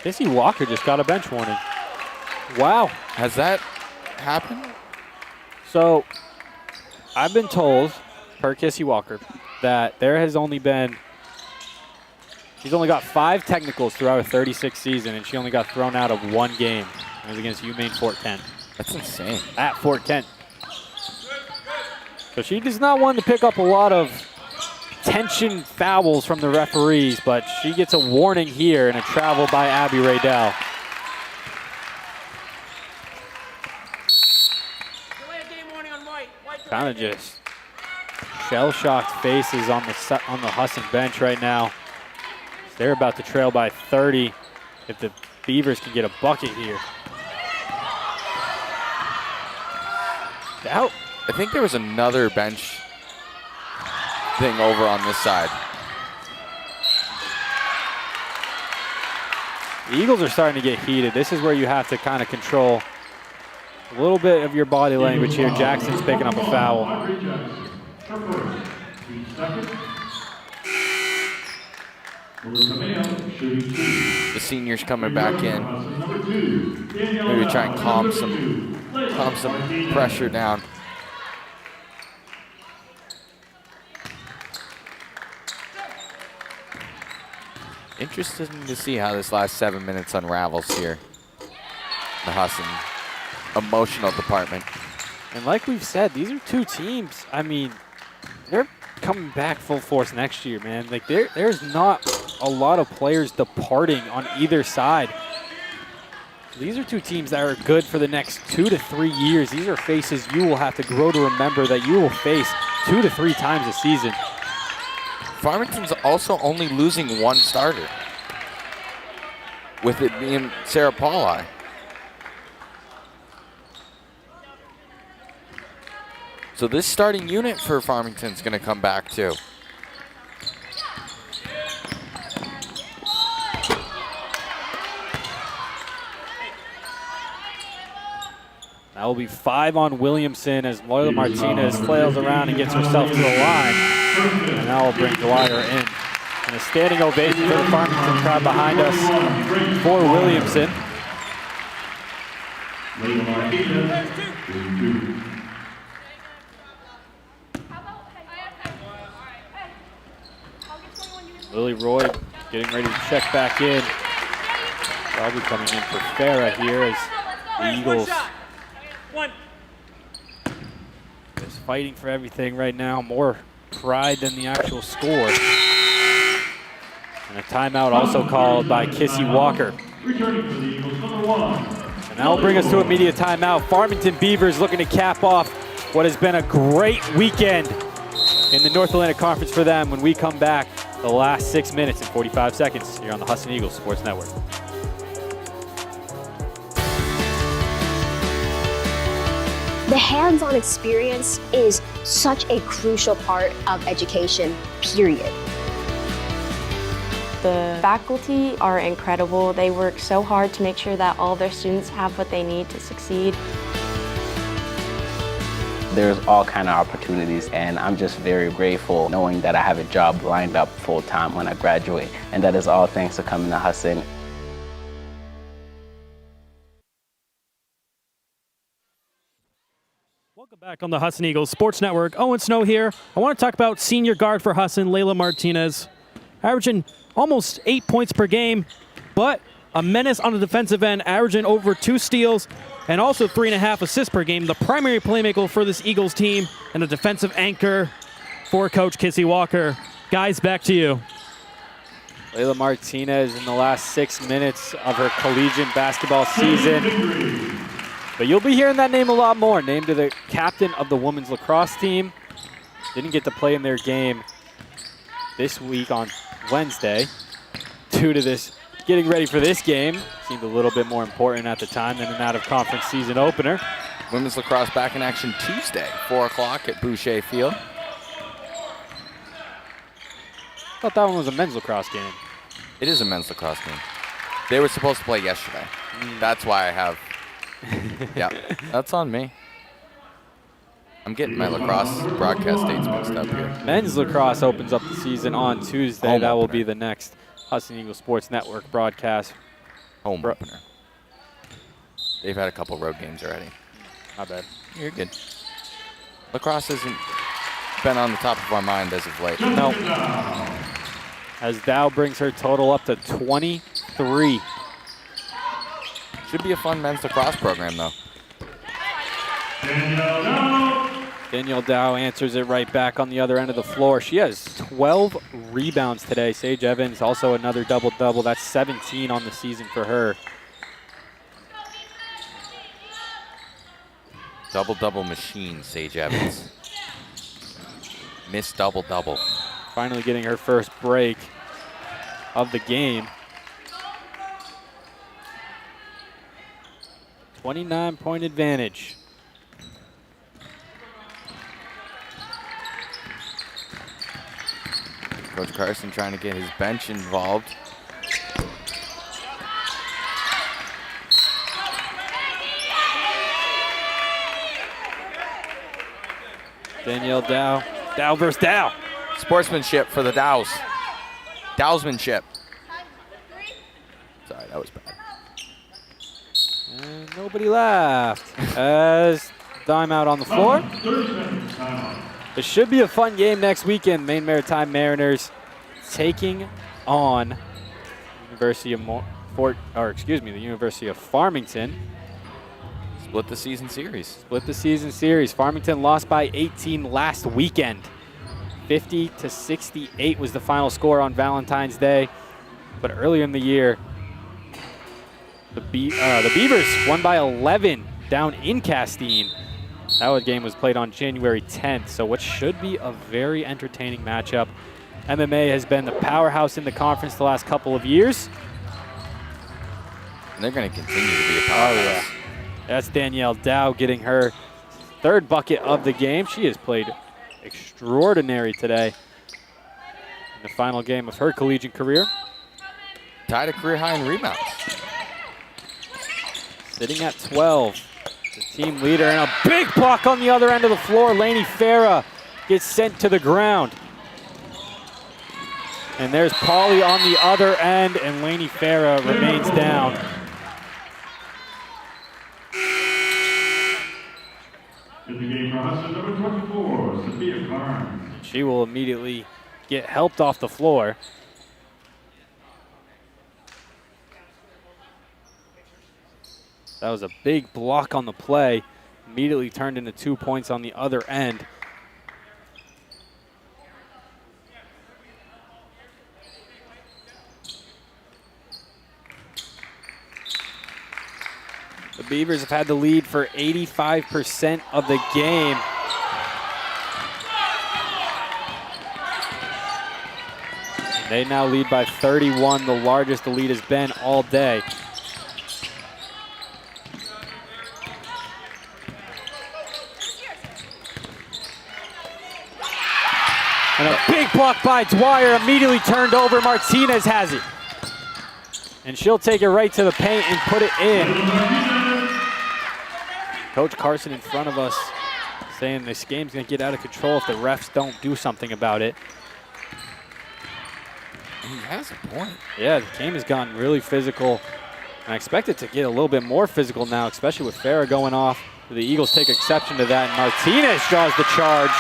Kissy Walker just got a bench warning. Wow. Has that happened? So, I've been told, per Kissy Walker, that there has only been, she's only got 5 technicals throughout a 36 season, and she only got thrown out of 1 game. It was against UMaine Fort Kent. That's insane. At Fort Kent. So she does not want to pick up a lot of tension fouls from the referees, but she gets a warning here and a travel by Abby Raydell. Kind of just shell-shocked faces on the Husson bench right now. They're about to trail by 30 if the Beavers can get a bucket here. Out. I think there was another bench thing over on this side. The Eagles are starting to get heated. This is where you have to kind of control a little bit of your body language here. Jackson's picking up a foul. The seniors coming back in. Maybe try and calm some pressure down. Interesting to see how this last 7 minutes unravels here. The Husson emotional department. And like we've said, these are two teams. I mean, they're coming back full force next year, man. Like there's not a lot of players departing on either side. These are two teams that are good for the next 2 to 3 years. These are faces you will have to grow to remember that you will face 2 to 3 times a season. Farmington's also only losing 1 starter, with it being Sarah Pauli. So this starting unit for Farmington's going to come back too. That will be 5 on Williamson as Loyola Martinez flails around and gets herself to the line. And that will bring Dwyer in. And a standing ovation for the Farmington crowd behind us for Williamson. Lily Roy getting ready to check back in. Probably coming in for Farah here as the Eagles is fighting for everything right now. More pride than the actual score. And a timeout also called by Kissy Walker. And that will bring us to a media timeout. Farmington Beavers looking to cap off what has been a great weekend in the North Atlantic Conference for them when we come back the last 6 minutes and 45 seconds here on the Husson Eagles Sports Network. The hands-on experience is such a crucial part of education, period. The faculty are incredible. They work so hard to make sure that all their students have what they need to succeed. There's all kind of opportunities, and I'm just very grateful knowing that I have a job lined up full-time when I graduate, and that is all thanks to coming to Husson. Welcome back on the Husson Eagles Sports Network. Owen Snow here. I want to talk about senior guard for Husson, Layla Martinez, averaging almost 8 points per game, but a menace on the defensive end, averaging over 2 steals and also 3.5 assists per game. The primary playmaker for this Eagles team and a defensive anchor for Coach Kissy Walker. Guys, back to you. Layla Martinez in the last 6 minutes of her collegiate basketball season. But you'll be hearing that name a lot more. Named to the captain of the women's lacrosse team. Didn't get to play in their game this week on Wednesday due to this getting ready for this game. Seemed a little bit more important at the time than an out-of-conference season opener. Women's lacrosse back in action Tuesday, 4 o'clock at Boucher Field. Thought that one was a men's lacrosse game. It is a men's lacrosse game. They were supposed to play yesterday. That's why I have. Yeah, that's on me. I'm getting my lacrosse broadcast dates mixed up here. Men's lacrosse opens up the season on Tuesday. Home that will opener. be the next Husson Eagles Sports Network broadcast. Home opener. They've had a couple road games already. Not bad. You're good. Lacrosse hasn't been on the top of our mind as of late. No. As Dow brings her total up to 23. Should be a fun men's lacrosse program, though. Danielle Dow answers it right back on the other end of the floor. She has 12 rebounds today. Sage Evans also another double-double. That's 17 on the season for her. Double-double machine, Sage Evans. Miss double-double. Finally getting her first break of the game. 29-point advantage. Coach Carson trying to get his bench involved. Danielle Dow. Dow versus Dow. Sportsmanship for the Dows. Dowsmanship. Sorry, that was bad. And nobody laughed as timeout on the floor. It should be a fun game next weekend. Maine Maritime Mariners taking on University of the University of Farmington. Split the season series. Split the season series. Farmington lost by 18 last weekend. 50-68 was the final score on Valentine's Day. But earlier in the year, the Beavers won by 11 down in Castine. That game was played on January 10th, so what should be a very entertaining matchup. MMA has been the powerhouse in the conference the last couple of years. And they're going to continue to be a powerhouse. Oh, yeah. That's Danielle Dow getting her third bucket of the game. She has played extraordinary today in the final game of her collegiate career. Tied a career high in rebounds. Sitting at 12. The team leader, and a big block on the other end of the floor. Lainey Farah gets sent to the ground. And there's Pauly on the other end, and Lainey Farah remains down. In the game for Husson, number 24, Sophia Carnes. She will immediately get helped off the floor. That was a big block on the play. Immediately turned into 2 points on the other end. The Beavers have had the lead for 85% of the game. They now lead by 31, the largest the lead has been all day. And a big block by Dwyer, immediately turned over. Martinez has it. And she'll take it right to the paint and put it in. Coach Carson in front of us saying this game's gonna get out of control if the refs don't do something about it. He has a point. Yeah, the game has gotten really physical. And I expect it to get a little bit more physical now, especially with Farah going off. The Eagles take exception to that, and Martinez draws the charge.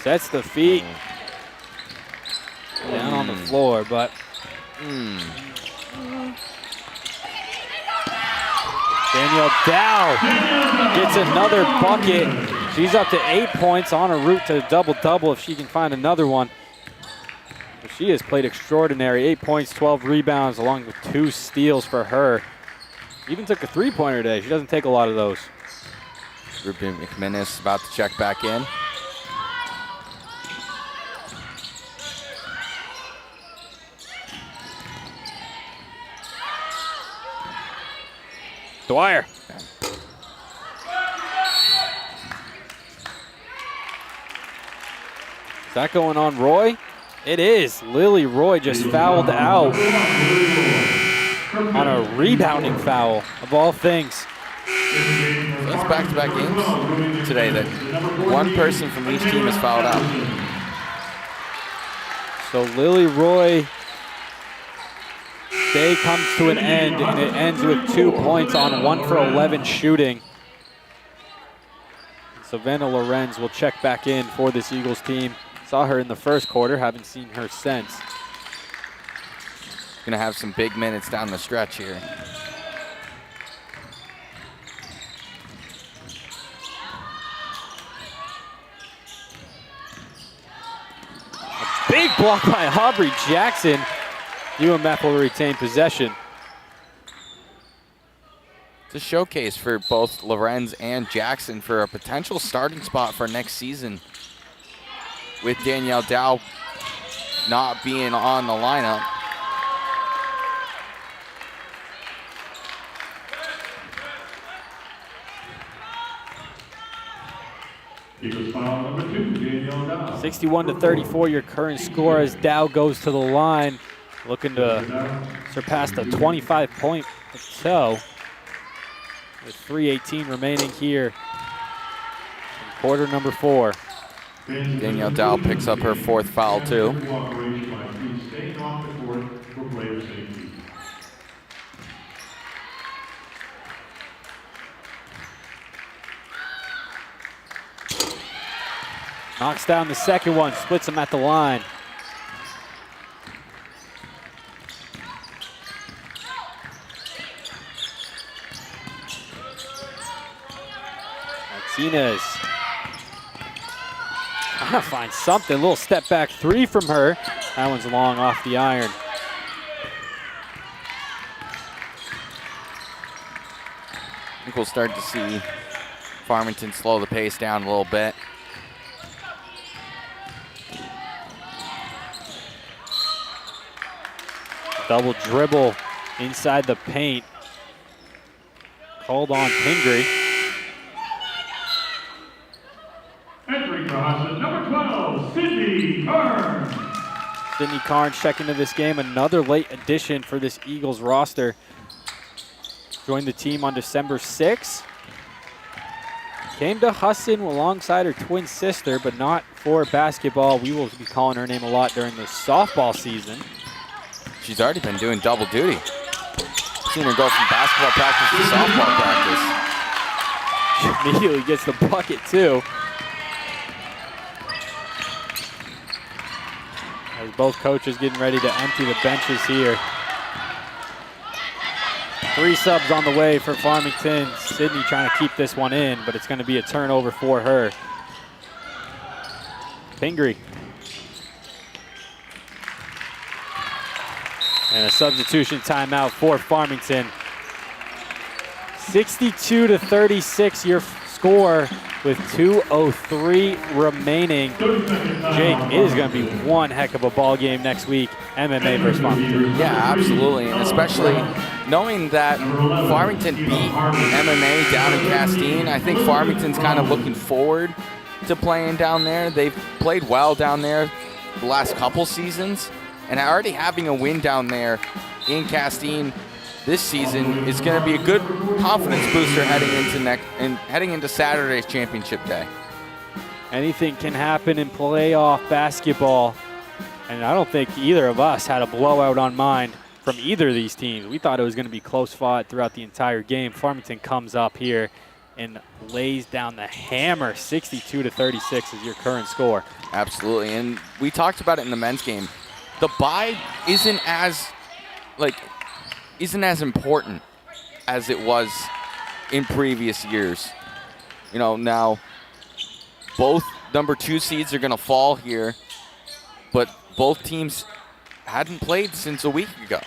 Sets the feet down on the floor, but Danielle Dow gets another bucket. She's up to 8 points, on a route to a double-double if she can find another one. But she has played extraordinary. 8 points, 12 rebounds, along with 2 steals for her. Even took a three-pointer today. She doesn't take a lot of those. Ruby McMinnis about to check back in. Dwyer. Is that going on Roy? It is. Lily Roy just fouled out on a rebounding foul, of all things. So that's back-to-back games today that one person from each team has fouled out. So Lily Roy, day comes to an end, and it ends with 2 points on 1 for 11 shooting. Savannah Lorenz will check back in for this Eagles team. Saw her in the first quarter, haven't seen her since. Gonna have some big minutes down the stretch here. A big block by Aubrey Jackson. UMF will retain possession. It's a showcase for both Lorenz and Jackson for a potential starting spot for next season, with Danielle Dow not being on the lineup. Eagles foul number 2, Danielle Dow. 61-34, your current score as Dow goes to the line, looking to surpass the 25-point plateau with 3:18 remaining here in quarter number 4. Danielle Dow picks up her 4th foul too. Knocks down the second one, splits them at the line. Martinez. Trying to find something. A little step back 3 from her. That one's long off the iron. I think we'll start to see Farmington slow the pace down a little bit. Double dribble inside the paint. Called on Pingree. Returning for Husson, number 12, Sydney Carnes. Sydney Carnes checking into this game, another late addition for this Eagles roster. Joined the team on December 6th. Came to Husson alongside her twin sister, but not for basketball. We will be calling her name a lot during the softball season. She's already been doing double duty. Seen her go from basketball practice to softball practice. She immediately gets the bucket too. As both coaches getting ready to empty the benches here. 3 subs on the way for Farmington. Sydney trying to keep this one in, but it's going to be a turnover for her. Pingree. And a substitution timeout for Farmington. 62-36 your score with 2:03 remaining. Jake, it is going to be one heck of a ball game next week. MMA versus Farmington. Yeah, absolutely, and especially knowing that Farmington beat MMA down in Castine, I think Farmington's kind of looking forward to playing down there. They've played well down there the last couple seasons, and already having a win down there in Castine this season is going to be a good confidence booster heading into Saturday's championship day. Anything can happen in playoff basketball, and I don't think either of us had a blowout on mind from either of these teams. We thought it was going to be close fought throughout the entire game. Farmington comes up here and lays down the hammer. 62-36 is your current score. Absolutely, and we talked about it in the men's game. The bye isn't as important as it was in previous years. You know, now both number 2 seeds are going to fall here, but both teams hadn't played since a week ago.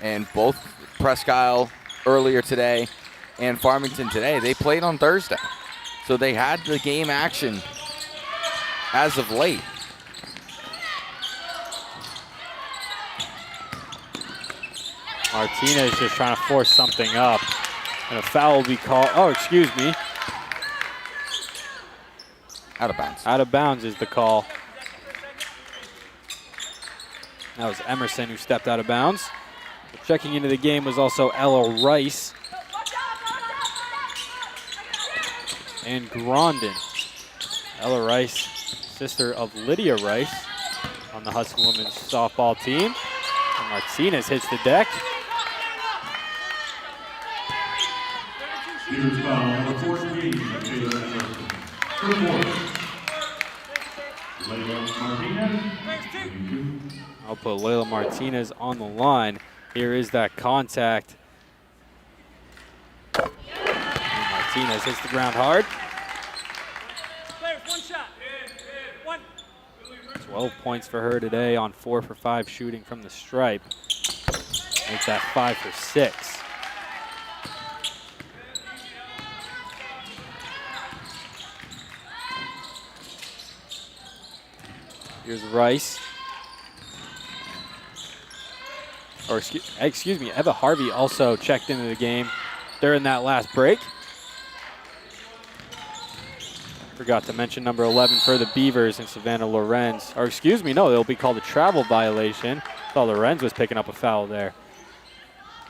And both Presque Isle earlier today and Farmington today, they played on Thursday. So they had the game action as of late. Martinez just trying to force something up. And a foul will be called. Oh, excuse me. Out of bounds. Out of bounds is the call. That was Emerson who stepped out of bounds. Checking into the game was also Ella Rice. And Grondin. Ella Rice, sister of Lydia Rice on the Husson women's softball team. And Martinez hits the deck. Here's foul number 14, Michaela Emerson. Layla Martinez. I'll put Layla Martinez on the line. Here is that contact. And Martinez hits the ground hard. 12 points for her today on 4 for 5 shooting from the stripe. Make that 5 for 6. Here's Rice. Or excuse me, Eva Harvey also checked into the game during that last break. Forgot to mention number 11 for the Beavers and Savannah Lorenz. Or excuse me, no, it'll be called a travel violation. Thought Lorenz was picking up a foul there.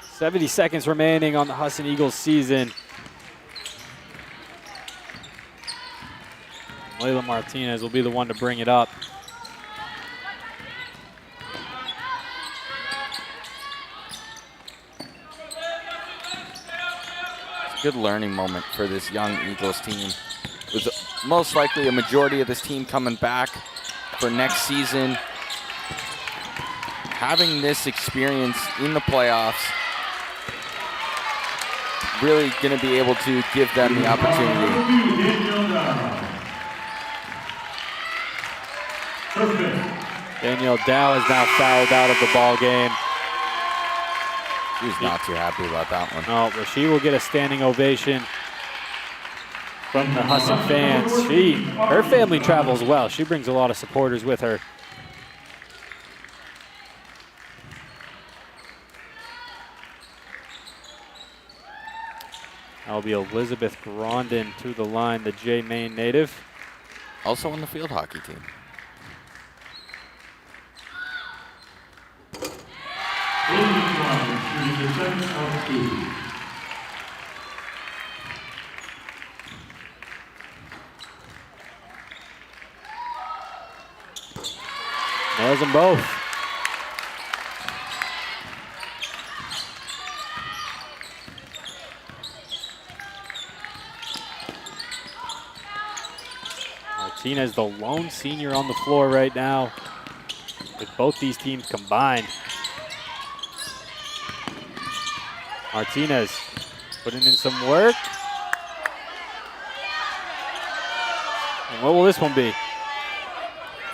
70 seconds remaining on the Husson Eagles season. Layla Martinez will be the one to bring it up. Good learning moment for this young Eagles team. With most likely a majority of this team coming back for next season. Having this experience in the playoffs, really going to be able to give them the opportunity. Danielle Dow is now fouled out of the ball game. She's not too happy about that one. No, but she will get a standing ovation from the Husson fans. Her family travels well. She brings a lot of supporters with her. That'll be Elizabeth Grondin to the line, the J. Maine native. Also on the field hockey team. Nails them both. Martinez, the lone senior on the floor right now, with both these teams combined. Martinez putting in some work. And what will this one be?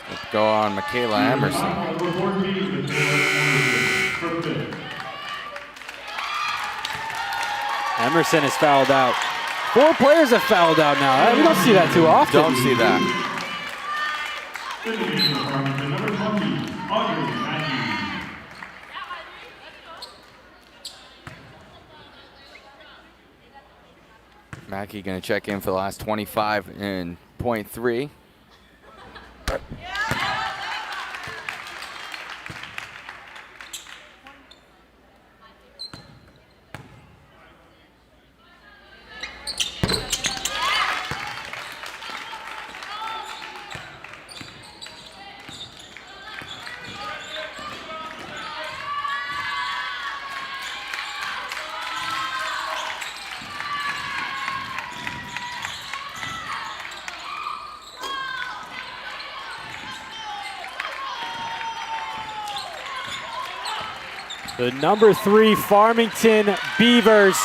Let's go on Michaela Emerson. Emerson is fouled out. 4 players have fouled out now. We don't see that too often. Don't see that. Mackey going to check in for the last 25 in .3. The number 3 Farmington Beavers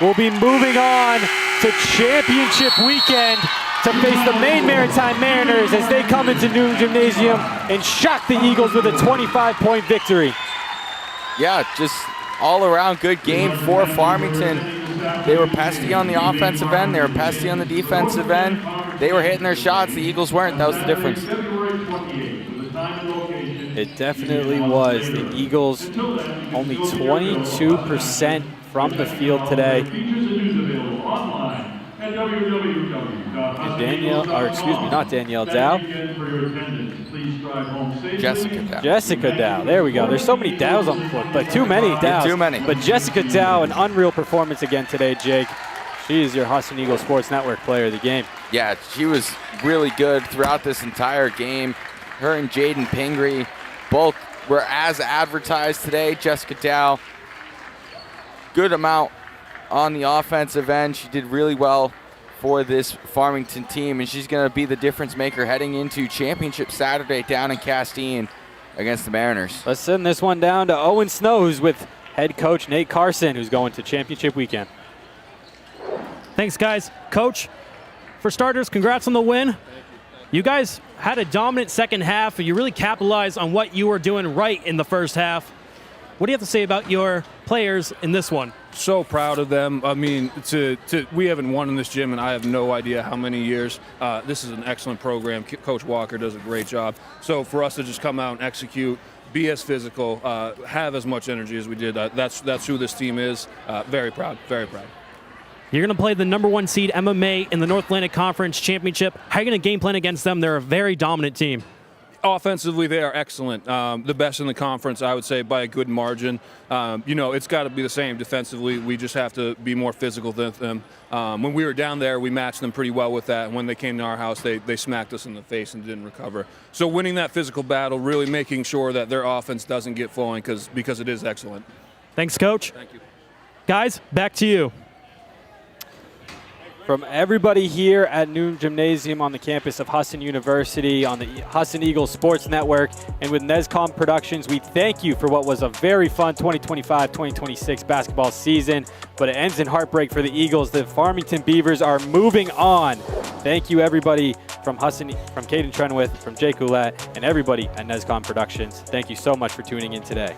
will be moving on to championship weekend to face the Maine Maritime Mariners as they come into Newton Gymnasium and shock the Eagles with a 25-point victory. Yeah, just all around good game for Farmington. They were pesty on the offensive end. They were pesty on the defensive end. They were hitting their shots. The Eagles weren't. That was the difference. It definitely was. The Eagles only 22% from the field today. And Danielle Dow. Jessica Dow. There we go. There's so many Dows on the floor, but too many Dows. Too many. But Jessica Dow, an unreal performance again today, Jake. She is your Husson Eagles Sports Network player of the game. Yeah, she was really good throughout this entire game. Her and Jaden Pingree both were as advertised today. Jessica Dow, good amount on the offensive end. She did really well for this Farmington team, and she's going to be the difference maker heading into championship Saturday down in Castine against the Mariners. Let's send this one down to Owen Snow, who's with head coach Nate Carson, who's going to championship weekend. Thanks, guys. Coach, for starters, congrats on the win. You guys had a dominant second half, and you really capitalized on what you were doing right in the first half. What do you have to say about your players in this one? So proud of them. I mean, we haven't won in this gym, and I have no idea how many years. This is an excellent program. Coach Walker does a great job. So for us to just come out and execute, be as physical, have as much energy as we did, that's who this team is. Very proud, very proud. You're going to play the number 1 seed MMA in the North Atlantic Conference Championship. How are you going to game plan against them? They're a very dominant team. Offensively, they are excellent. The best in the conference, I would say, by a good margin. It's got to be the same defensively. We just have to be more physical than them. When we were down there, we matched them pretty well with that. And when they came to our house, they smacked us in the face and didn't recover. So winning that physical battle, really making sure that their offense doesn't get flowing because it is excellent. Thanks, Coach. Thank you. Guys, back to you. From everybody here at Newton Gymnasium on the campus of Husson University, on the Husson Eagles Sports Network, and with NESCom Productions, we thank you for what was a very fun 2025-2026 basketball season, but it ends in heartbreak for the Eagles. The Farmington Beavers are moving on. Thank you, everybody from Husson, from Caden Trenwith, from Jake Ouellette, and everybody at NESCom Productions. Thank you so much for tuning in today.